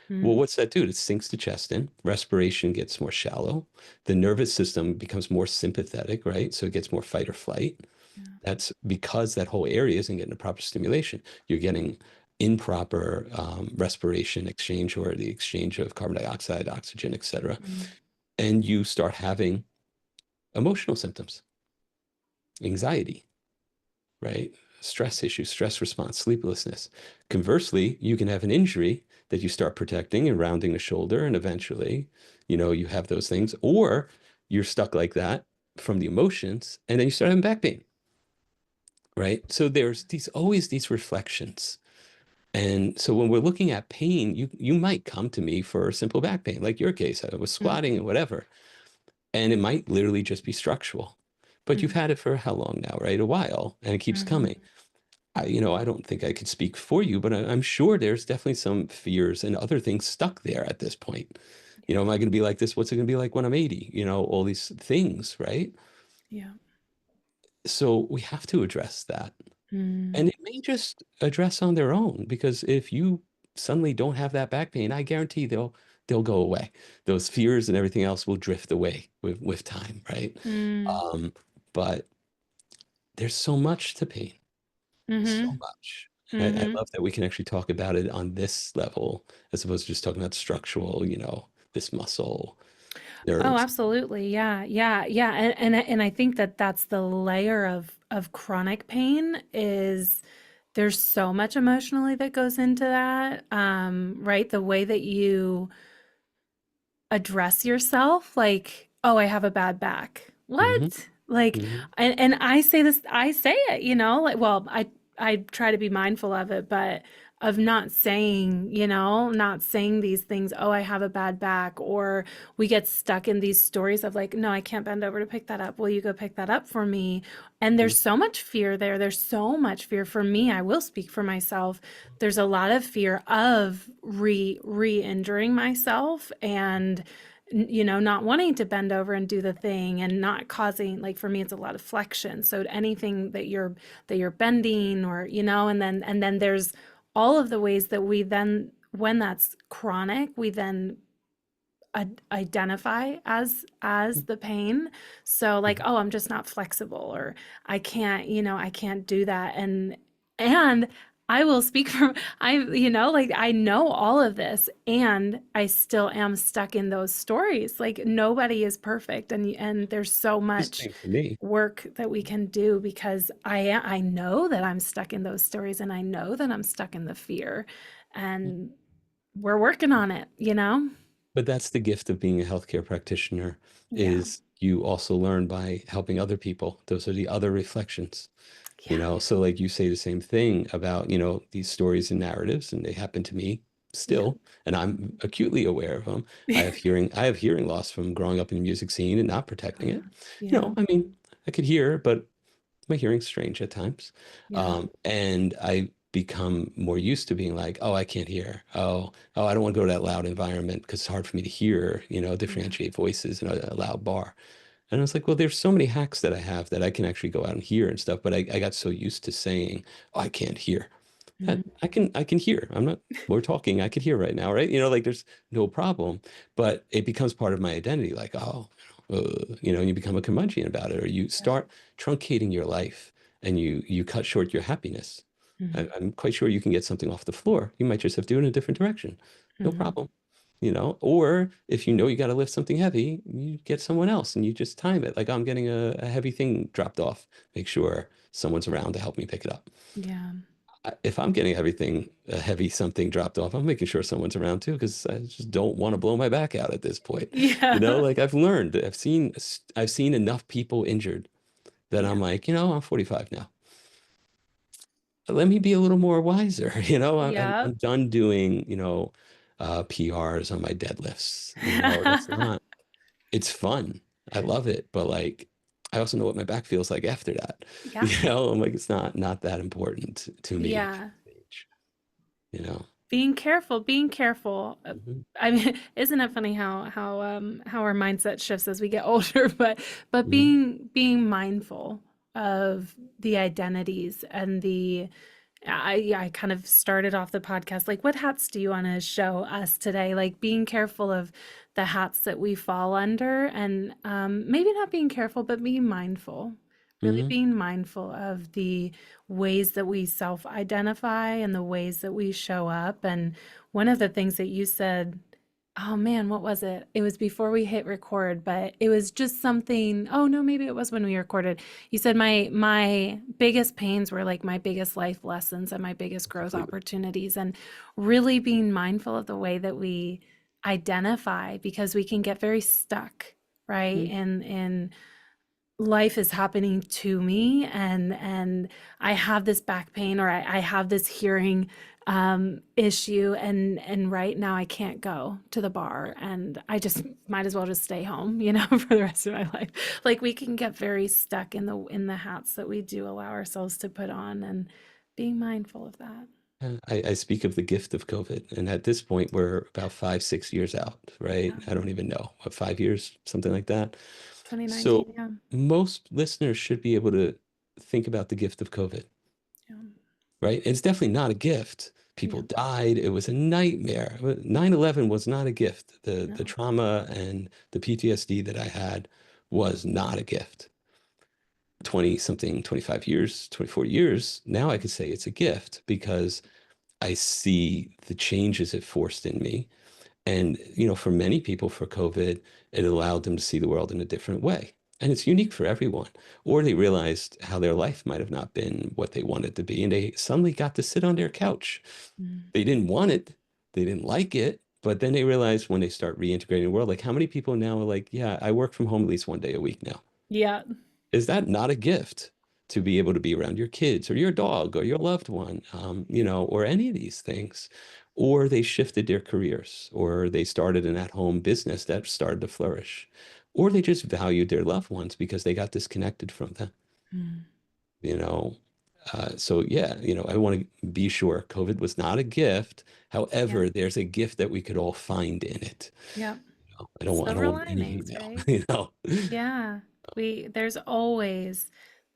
Well, Mm. what's that do? It sinks the chest in, respiration gets more shallow, the nervous system becomes more sympathetic, right? So it gets more fight or flight. Yeah. That's because that whole area isn't getting the proper stimulation. You're getting improper respiration exchange, or the exchange of carbon dioxide, oxygen, etc. Mm. And you start having emotional symptoms, anxiety, right? Stress issues, stress response, sleeplessness. Conversely, you can have an injury that you start protecting and rounding the shoulder, and eventually, you have those things, or you're stuck like that from the emotions, and then you start having back pain. right? So there's these always these reflections. And so when we're looking at pain, you might come to me for simple back pain, like your case. I was squatting Mhm, and whatever, and it might literally just be structural. But you've mhm, had it for how long now, right? A while, and it keeps mhm. coming. I don't think I could speak for you, but I'm sure there's definitely some fears and other things stuck there at this point. Am I going to be like this? What's it going to be like when I'm 80? All these things, right? Yeah. So we have to address that. Mm, And it may just address on their own because if you suddenly don't have that back pain, I guarantee they'll go away. Those fears and everything else will drift away with time, right? mm, Um, but there's so much to pain, so mhm, much. I mhm. love that we can actually talk about it on this level as opposed to just talking about structural, this muscle, Oh, nerves. absolutely. Yeah, yeah, yeah. And I think that that's the layer of chronic pain is there's so much emotionally that goes into that. Right? The way that you address yourself, like, oh, I have a bad back. Hmm. What? Like, Hmm. and I say this, I say it, like, well, I try to be mindful of it, but of not saying, not saying these things, oh, I have a bad back, or we get stuck in these stories of like, no, I can't bend over to pick that up. Will you go pick that up for me? And there's so much fear there. There's so much fear for me. I will speak for myself. There's a lot of fear of re-injuring myself and not wanting to bend over and do the thing and not causing, like, for me it's a lot of flexion, so anything that you're bending, or and then there's all of the ways that we then, when that's chronic, we then identify as the pain. So like, oh, I'm just not flexible, or I can't do that. And I will speak from, like, I know all of this and I still am stuck in those stories. Like, nobody is perfect, and there's so The much same for me. work that we can do, because I know that I'm stuck in those stories, and I know that I'm stuck in the fear, and we're working on it. But that's the gift of being a healthcare practitioner Yeah. is you also learn by helping other people. Those are the other reflections, Yeah. So like you say the same thing about, these stories and narratives, and they happen to me Yeah. still, and I'm acutely aware of them. I have hearing loss from growing up in the music scene and not protecting Yeah. it. Yeah. I mean, I could hear, but my hearing's strange at times. Yeah. And I become more used to being like, oh, I can't hear. Oh, I don't want to go to that loud environment because it's hard for me to hear, Yeah. differentiate voices in a loud bar. And I was like, well, there's so many hacks that I have that I can actually go out and hear and stuff. But I got so used to saying, oh, I can't hear. That Mhm. I can hear. I'm not, we're talking, I could hear right now, right? Like there's no problem. But it becomes part of my identity, like, oh, and you become a curmudgeon about it, or you Yeah. start truncating your life and you cut short your happiness. Mhm. I'm quite sure you can get something off the floor. You might just have to do it in a different direction. No Mhm. problem. Or if you know you got to lift something heavy, you get someone else and you just time it. Like I'm getting a heavy thing dropped off. Make sure someone's around to help me pick it up. Yeah. If I'm getting everything, a heavy something dropped off, I'm making sure someone's around too, because I just don't want to blow my back out at this point. Yeah. Like I've learned, I've seen enough people injured that Yeah. I'm like, I'm 45 now. Let me be a little more wiser. I'm Yep. done doing, PRs on my deadlifts. That's not, it's fun. I love it, but like, I also know what my back feels like after that. Yeah. I'm like, it's not that important to me at Yeah. this age, you know. Being careful. Mhm. I mean, isn't it funny how our mindset shifts as we get older, but Mhm. being mindful of the identities and the I kind of started off the podcast like, what hats do you want to show us today? Like, being careful of the hats that we fall under, and maybe not being careful, but being mindful. Really Mhm. being mindful of the ways that we self-identify and the ways that we show up. And one of the things that you said, oh man, what was it? It was before we hit record, but it was just something. Oh no, maybe it was when we recorded. You said my biggest pains were like my biggest life lessons and my biggest growth Absolutely. opportunities, and really being mindful of the way that we identify, because we can get very stuck, right? Mhm. In life is happening to me, and I have this back pain, or I have this hearing issue, and right now I can't go to the bar, and I just might as well just stay home, for the rest of my life. Like, we can get very stuck in the hats that we do allow ourselves to put on, and being mindful of that. I speak of the gift of COVID, and at this point, we're about 5, 6 years out, right? Yeah. I don't even know, what, 5 years, something like that. 2019, So yeah. most listeners should be able to think about the gift of COVID, Yeah. right? It's definitely not a gift. People Yeah. died. It was a nightmare. 9/11 was not a gift. The No. trauma and the PTSD that I had was not a gift. 20 something, 25 years, 24 years, now I could say it's a gift because I see the changes it forced in me. And, for many people for COVID, it allowed them to see the world in a different way. And it's unique for everyone. Or they realized how their life might have not been what they wanted to be. And they suddenly got to sit on their couch. Mm. They didn't want it, they didn't like it. But then they realized when they start reintegrating the world, like how many people now are like, yeah, I work from home at least one day a week now. Yeah. Is that not a gift to be able to be around your kids or your dog or your loved one, or any of these things? Or they shifted their careers, or they started an at-home business that started to flourish, or they just valued their loved ones because they got disconnected from them, Mm. you know. So yeah, I want to be sure COVID was not a gift. Yeah. However, there's a gift that we could all find in it. Yeah. I don't Silver want any linings, email, right? you know. Yeah. There's always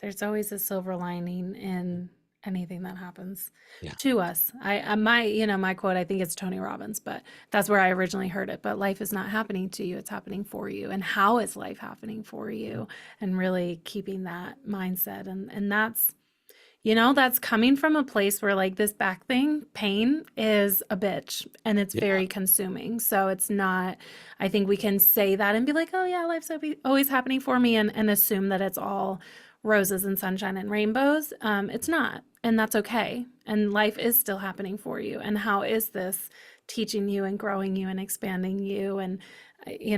a silver lining in anything that happens Yeah, to us. My quote, I think it's Tony Robbins, but that's where I originally heard it. But life is not happening to you, it's happening for you. And how is life happening for you? And really keeping that mindset. And that's coming from a place where, like, this back thing, pain is a bitch and it's yeah, very consuming. So it's not, I think we can say that and be like, oh, yeah, life's always happening for me, and assume that it's all roses and sunshine and rainbows. It's not. And that's okay. And life is still happening for you. And how is this teaching you and growing you and expanding you? And,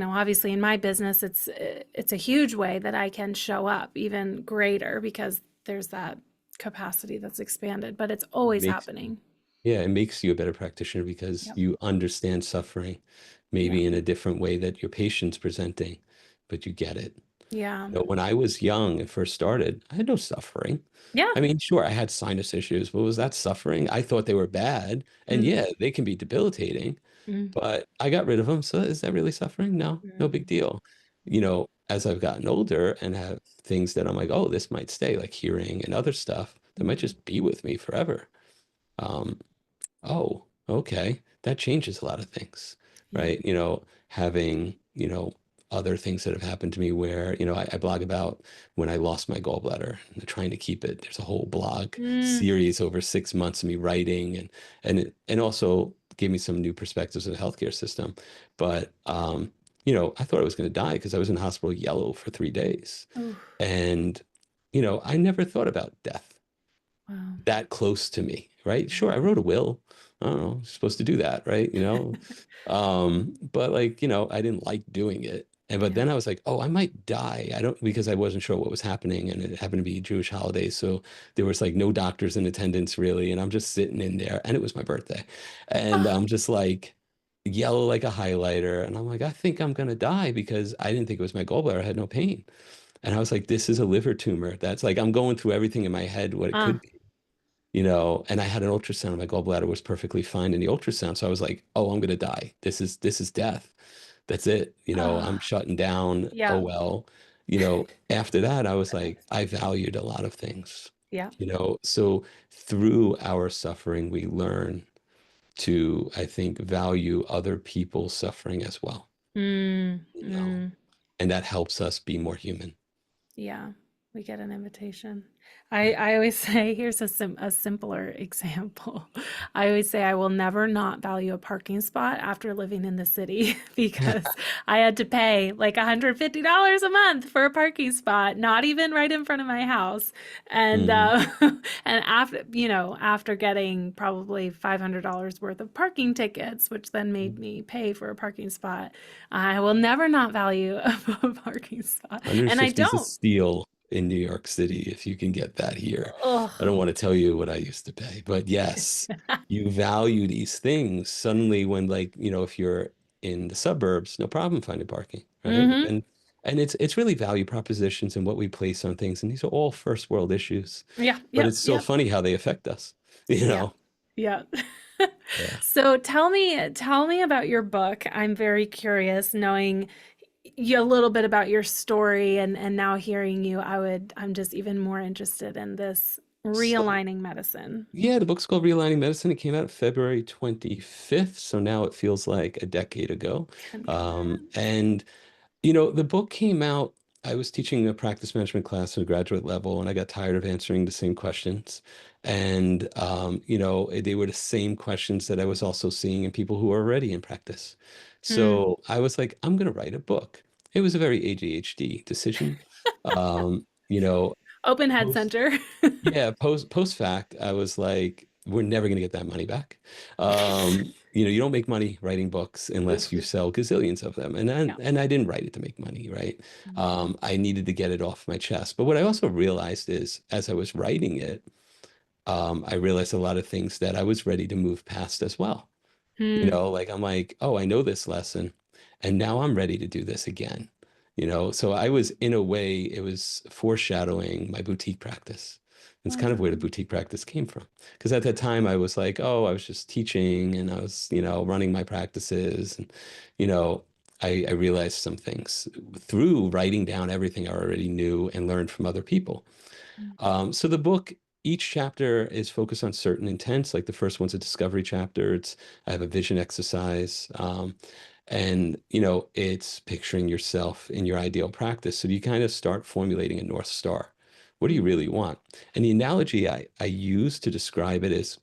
obviously in my business, it's a huge way that I can show up even greater because there's that capacity that's expanded, but it's it always makes happening. Yeah, it makes you a better practitioner because Yep. you understand suffering, Yeah. maybe in a different way that your patient's presenting, but you get it. Yeah. When I was young and first started, I had no suffering. Yeah. I mean, sure, I had sinus issues, but was that suffering? I thought they were bad. And Mm, yeah, they can be debilitating, mm, but I got rid of them. So is that really suffering? No, no big mm, deal. mm, As I've gotten older and have things that I'm like, oh, this might stay, like hearing and other stuff that might mm. just be with me forever. Um, Oh, okay. That changes a lot of things, Yeah. right? Having, other things that have happened to me where, I blog about when I lost my gallbladder and trying to keep it. There's a whole blog Mm. series over 6 months of me writing and also gave me some new perspectives of the healthcare system. But I thought I was going to die because I was in the hospital yellow for 3 days. Oh, And, I never thought about death wow. that close to me, right? Sure, I Mm. wrote a will. I don't know, supposed to do that, right? But like, I didn't like doing it. But Yeah. then I was like, oh, I might die. I don't because I wasn't sure what was happening and it happened to be Jewish holidays. So there was like no doctors in attendance really. And I'm just sitting in there and it was my birthday. And Oh, I'm just like yellow like a highlighter. And I'm like, I think I'm gonna die because I didn't think it was my gallbladder. I had no pain. And I was like, this is a liver tumor. That's like I'm going through everything in my head, what it uh, could be, and I had an ultrasound. My gallbladder was perfectly fine in the ultrasound. So I was like, oh, I'm gonna die. This is death. That's it. I'm uh, shutting down. Oh yeah. well. After that, I was like, I valued a lot of things. Yeah. So through our suffering, we learn to, I think, value other people's suffering as well. Mm, You know, mm. and that helps us be more human. Yeah. We get an invitation. I always say, here's a simpler example. I always say I will never not value a parking spot after living in the city because I had to pay like $150 a month for a parking spot, not even right in front of my house. And Mm, and after getting probably $500 worth of parking tickets, which then made me pay for a parking spot, I will never not value a parking spot. And I 150 is a don't. steal in New York City if you can get that here. I Oh, don't want to tell you what I used to pay, but yes, you value these things suddenly when like, if you're in the suburbs, no problem finding parking, right? mm-hmm. And it's really value propositions and what we place on things. And these are all first world issues. Yeah, But yep, it's so yep, funny how they affect us, you yeah, know? yeah. Yeah. So tell me about your book. I'm very curious, knowing you a little bit about your story, and now hearing you, I'm just even more interested in this So realigning medicine. yeah, the book's called Realigning Medicine. It came out February 25th, so now it feels like a decade ago. Can you imagine? And the book came out. I was teaching a practice management class at a graduate level, and I got tired of answering the same questions. And they were the same questions that I was also seeing in people who are already in practice. Mm. So I was like, I'm going to write a book. It was a very ADHD decision. You know, Open head post center. yeah, post fact, I was like, we're never gonna get that money back. You don't make money writing books unless you sell gazillions of them. And Yeah. I didn't write it to make money, right? Mm. I needed to get it off my chest. But what I also realized is as I was writing it, I realized a lot of things that I was ready to move past as well. Mm. Like I'm like, oh, I know this lesson, and now I'm ready to do this again. So I was in a way, it was foreshadowing my boutique practice. It's kind of where the Wow. boutique practice came from. Because at that time I was like, oh, I was just teaching and I was, running my practices. And, you know, I realized some things through writing down everything I already knew and learned from other people. Mm. So the book, each chapter is focused on certain intents. Like the first one's a discovery chapter. I have a vision exercise. And it's picturing yourself in your ideal practice. So you kind of start formulating a North Star. What do you Mm. really want? And the analogy I use to describe it is,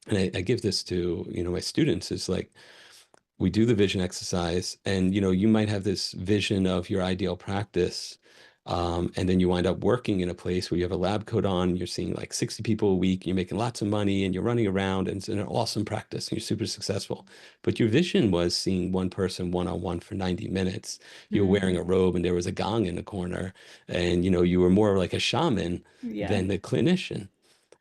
and I give this to, my students is like, we do the vision exercise and you might have this vision of your ideal practice, and then you wind up working in a place where you have a lab coat on, you're seeing like 60 people a week, you're making lots of money and you're running around and it's an awesome practice and you're super successful, but your vision was seeing one person one-on-one for 90 minutes. You were wearing Mm. a robe and there was a gong in the corner, and you were more like a shaman Yeah. than the clinician.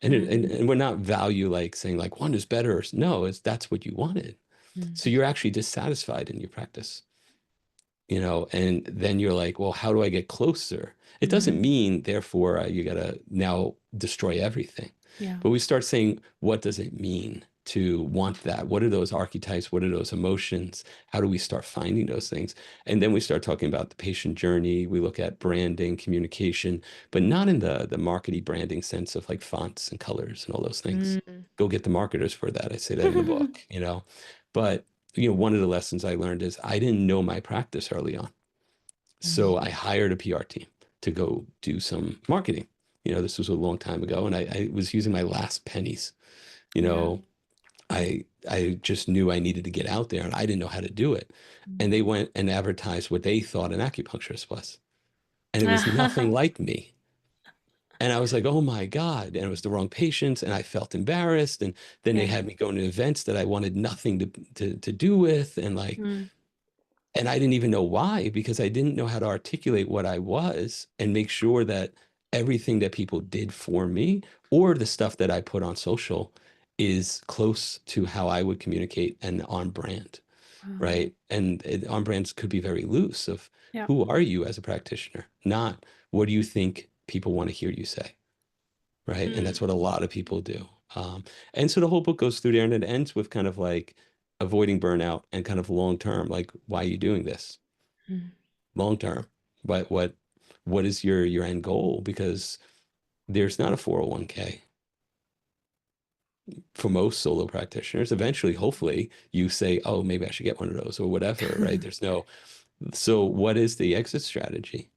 Mm. And we're not value like saying like one is better. No, that's what you wanted. Mm. So you're actually dissatisfied in your practice, and then you're like, well, how do I get closer? It doesn't Mm. mean, therefore, you got to now destroy everything. Yeah. But we start saying, what does it mean to want that? What are those archetypes? What are those emotions? How do we start finding those things? And then we start talking about the patient journey. We look at branding, communication, but not in the marketing branding sense of like fonts and colors and all those things. Mm. Go get the marketers for that. I say that in the book. But one of the lessons I learned is I didn't know my practice early on. So Mm. I hired a PR team to go do some marketing. This was a long time ago, and I was using my last pennies. You Yeah. know, I just knew I needed to get out there, and I didn't know how to do it. Mm. And they went and advertised what they thought an acupuncturist was, and it was nothing like me. And I was like, oh my God. And it was the wrong patients. And I felt embarrassed. And then they Yeah. had me going to events that I wanted nothing to do with. And like, Mm. and I didn't even know why, because I didn't know how to articulate what I was and make sure that everything that people did for me or the stuff that I put on social is close to how I would communicate and on brand, Wow. right? And on brands could be very loose of Yeah. who are you as a practitioner, not what do you think people want to hear you say, right? And Mm. that's what a lot of people do. And so the whole book goes through there and it ends with kind of like avoiding burnout and kind of long term, like why are you doing this? Mm. Long term. What is your end goal? Because there's not a 401k for most solo practitioners. Eventually, hopefully, you say, oh, maybe I should get one of those or whatever, right? There's no. So what is the exit strategy?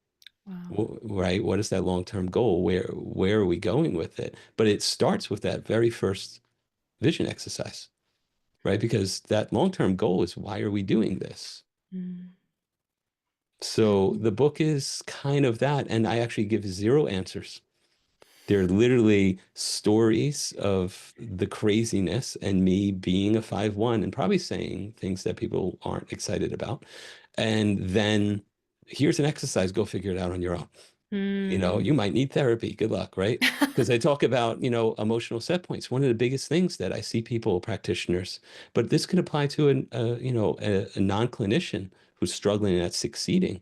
Wow. Right? What is that long-term goal? Where are we going with it? But it starts with that very first vision exercise, right? Because that long-term goal is why are we doing this? Mm. So the book is kind of that, and I actually give zero answers. They're literally stories of the craziness and me being a 5-1 and probably saying things that people aren't excited about. And then here's an exercise, go figure it out on your own. Mm. You might need therapy. Good luck, right? Because I talk about, emotional set points. One of the biggest things that I see people, practitioners, but this could apply to a non-clinician who's struggling at succeeding.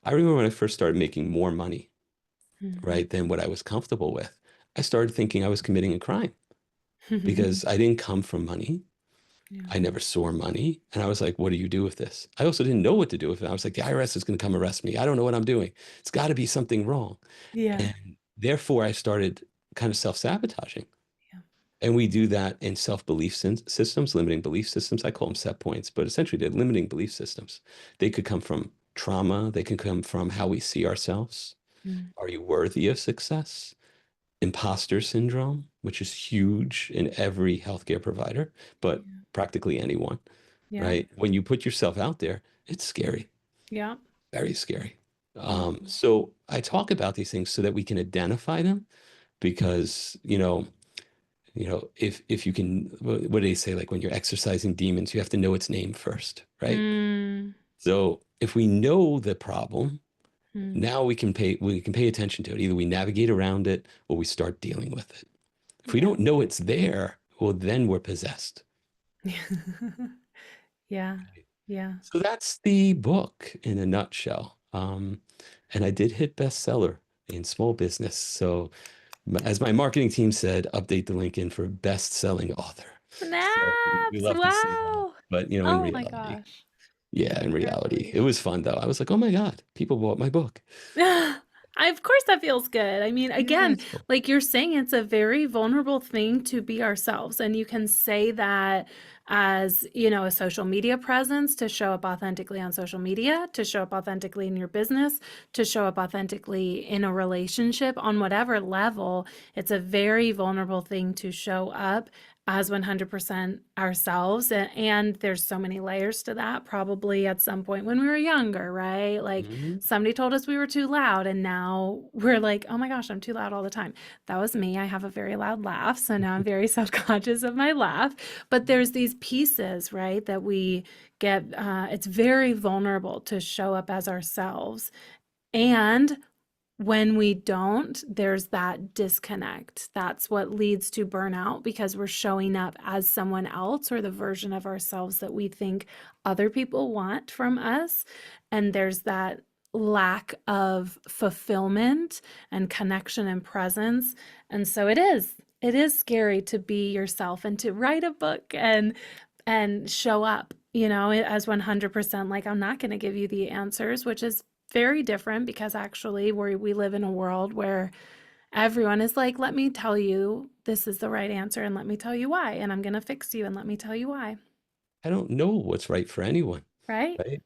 I remember when I first started making more money, Mhm. right, than what I was comfortable with. I started thinking I was committing a crime because I didn't come from money. Yeah. I never saw money. And I was like, what do you do with this? I also didn't know what to do with it. I was like, the IRS is going to come arrest me. I don't know what I'm doing. It's got to be something wrong. Yeah. And therefore, I started kind of self-sabotaging. Yeah. And we do that in self-belief systems, limiting belief systems. I call them set points, but essentially they're limiting belief systems. They could come from trauma. They can come from how we see ourselves. Mm. Are you worthy of success? Imposter syndrome, which is huge in every healthcare provider, but Yeah. practically anyone, Yeah. right? When you put yourself out there, it's scary, Yeah. very scary. Mhm. So I talk about these things so that we can identify them because, if you can, what do they say? Like when you're exercising demons, you have to know its name first, right? Mm. So if we know the problem, Mm. now we can pay attention to it. Either we navigate around it or we start dealing with it. If we Yeah. don't know it's there, well, then we're possessed. Yeah. Yeah. So that's the book in a nutshell. And I did hit bestseller in small business. So, as my marketing team said, update the LinkedIn for best-selling author. So we Snaps! love to say that. Wow! But, in Oh my reality, gosh. yeah, in reality, it was fun Congratulations. though. I was like, oh my God, people bought my book. Of course that feels good. I mean, Yeah, again, it's cool. like you're saying, it's a very vulnerable thing to be ourselves. And you can say that as, a social media presence to show up authentically on social media, to show up authentically in your business, to show up authentically in a relationship on whatever level. It's a very vulnerable thing to show up as 100% ourselves. And there's so many layers to that, probably at some point when we were younger, right? Like Mhm. somebody told us we were too loud, and now we're like, oh my gosh, I'm too loud all the time. That was me. I have a very loud laugh. So now I'm very self conscious of my laugh. But there's these pieces, right, that we get. It's very vulnerable to show up as ourselves. And when we don't, there's that disconnect. That's what leads to burnout because we're showing up as someone else or the version of ourselves that we think other people want from us. And there's that lack of fulfillment and connection and presence. And so it is scary to be yourself and to write a book and show up, as 100%. Like, I'm not going to give you the answers, which is very different because actually we live in a world where everyone is like, let me tell you this is the right answer and let me tell you why. And I'm going to fix you and let me tell you why. I don't know what's right for anyone, Right? right?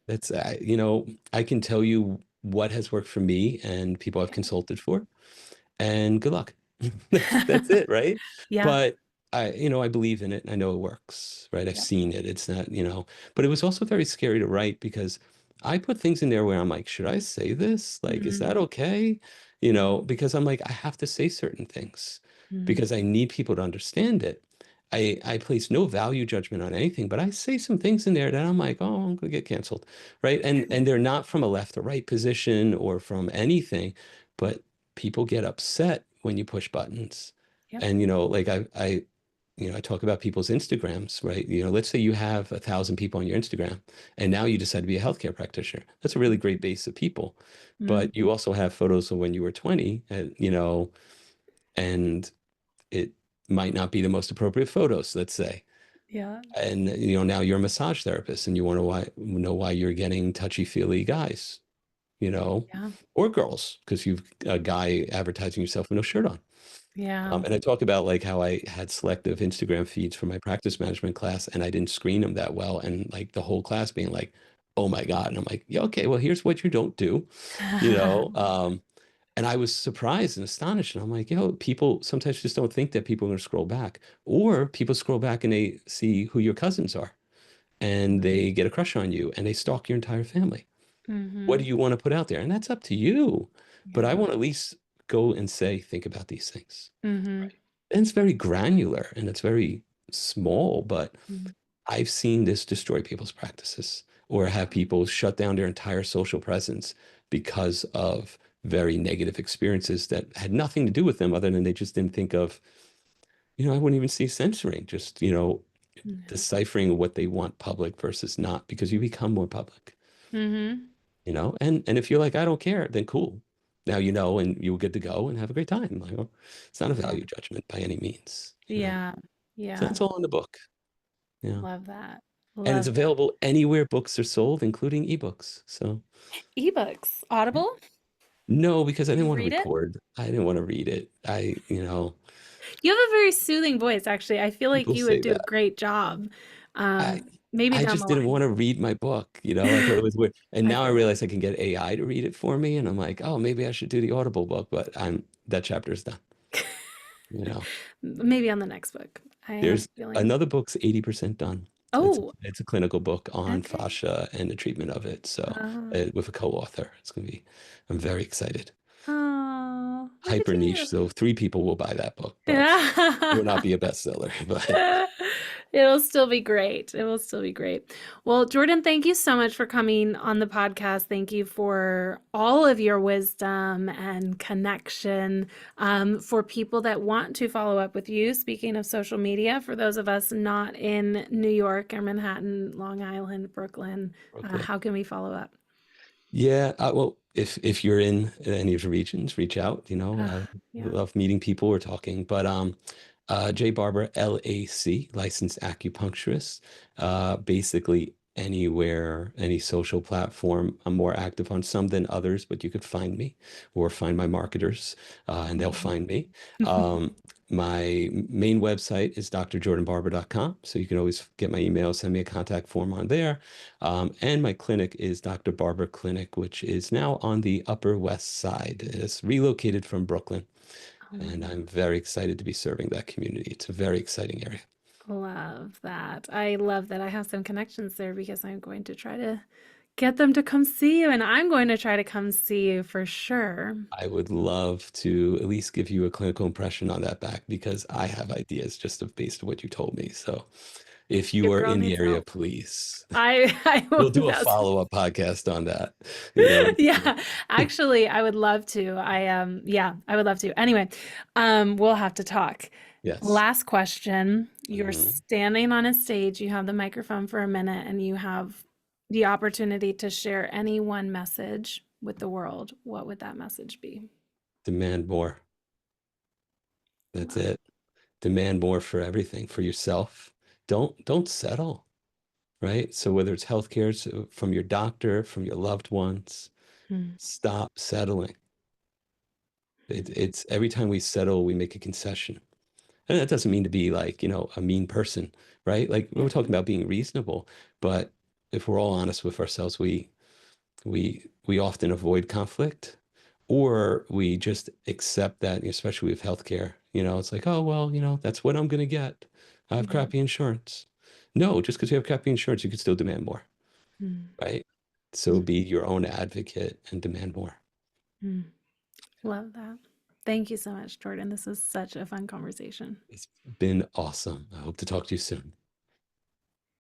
I can tell you what has worked for me and people I've consulted for, and good luck. That's it, right? Yeah. But I believe in it and I know it works, right? I've Yep. seen it. It's not, but it was also very scary to write because I put things in there where I'm like, should I say this? Like, is that Mm, okay? mm, Because I'm like, I have to say certain things mm. because I need people to understand it. I place no value judgment on anything, but I say some things in there that I'm like, oh, I'm gonna get canceled, right? And they're not from a left or right position or from anything, but people get upset when you push buttons. Yep. And like I talk about people's Instagrams, right? Let's say you have 1,000 people on your Instagram, and now you decide to be a healthcare practitioner. That's a really great base of people, Mm, but you also have photos of when you were 20, and it might not be the most appropriate photos, let's say. yeah. And now you're a massage therapist, and you want to know why you're getting touchy-feely guys, you know, Yeah. or girls, because you've a guy advertising yourself with no shirt on. Yeah. And I talk about like how I had selective Instagram feeds for my practice management class and I didn't screen them that well. And like the whole class being like, oh my God. And I'm like, yeah, okay, well, here's what you don't do, you know. And I was surprised and astonished. And I'm like, people sometimes just don't think that people are going to scroll back. Or people scroll back and they see who your cousins are and they get a crush on you and they stalk your entire family. What do Mm-hmm. you want to put out there? And that's up to you. But I Yeah. want to at least go and say, think about these things. Mm-hmm. Right. And it's very granular and it's very small, but I've seen this destroy people's practices or have people shut down their entire social presence because of very negative experiences that had nothing to do with them other than they just didn't think of, I wouldn't even see censoring, just, Yeah. deciphering what they want public versus not, because you become more public, Mm-hmm. and if you're like, I don't care, then cool. Now you know, and you'll get to go and have a great time. Like, oh, it's not a Yeah. value judgment by any means. Yeah. So Yeah. that's all in the book. Yeah. Love that. And it's Love that. available anywhere books are sold, including ebooks. So Ebooks. yeah. Audible? No, because I Do didn't you want to read it? record. I didn't want to read it. You have a very soothing voice, actually. I feel like People you would say do a that. great job. I Maybe I down just the didn't line. want to read my book. I thought it was weird. And I now I get it. realize I can get AI to read it for me. And I'm like, oh, maybe I should do the Audible book, but that chapter is done. You know, Maybe on the next book. I have a there's feeling. another book's 80% done. It's Oh, it's a clinical book on okay. fascia and the treatment of it. So Uh, with a co-author, I'm very excited. oh, look at Hyper niche. you. So three people will buy that book, but it will not Yeah. be a bestseller. But It'll still be great. It will still be great. Well, Jordan, thank you so much for coming on the podcast. Thank you for all of your wisdom and connection. For people that want to follow up with you, speaking of social media, for those of us not in New York or Manhattan, Long Island, Brooklyn, Brooklyn. how can we follow up? Yeah, well, if you're in any of the regions, reach out. I Yeah. love meeting people or talking. But J Barber, LAC, licensed acupuncturist. Basically anywhere, any social platform. I'm more active on some than others, but you could find me or find my marketers, and they'll Mhm. find me. Um, my main website is drjordanbarber.com, so you can always get my email, send me a contact form on there. And my clinic is Dr. Barber Clinic, which is now on the Upper West Side. It's relocated from Brooklyn, and Oh, I'm very excited to be serving that community. It's a very exciting area. love that. I love that I have some connections there because I'm going to try to get them to come see you, and I'm going to try to come see you for sure. I would love to at least give you a clinical impression on that back because I have ideas just based on what you told me. So if you Your are girl in the needs area, help. please, I we'll will do a that's follow-up podcast on that. You know, yeah, actually I would love to. Yeah, I would love to. Anyway, we'll have to talk. yes. Last question. You're Mhm. standing on a stage, you have the microphone for a minute, and you have the opportunity to share any one message with the world. What would that message be? Demand more. That's Love. it. Demand more for everything, for yourself. Don't settle, right? So whether it's healthcare, so from your doctor, from your loved ones, Mm, stop settling. It's every time we settle, we make a concession. And that doesn't mean to be like, a mean person, right? Like we're yeah. talking about being reasonable, but if we're all honest with ourselves, we often avoid conflict or we just accept that, especially with healthcare. It's like, oh, well, that's what I'm going to get. I have Mhm, crappy insurance. No, just because you have crappy insurance, you could still demand more, mm, right? So mm, be your own advocate and demand more. mm. Love that. Thank you so much, Jordan. This was such a fun conversation. It's been awesome. I hope to talk to you soon.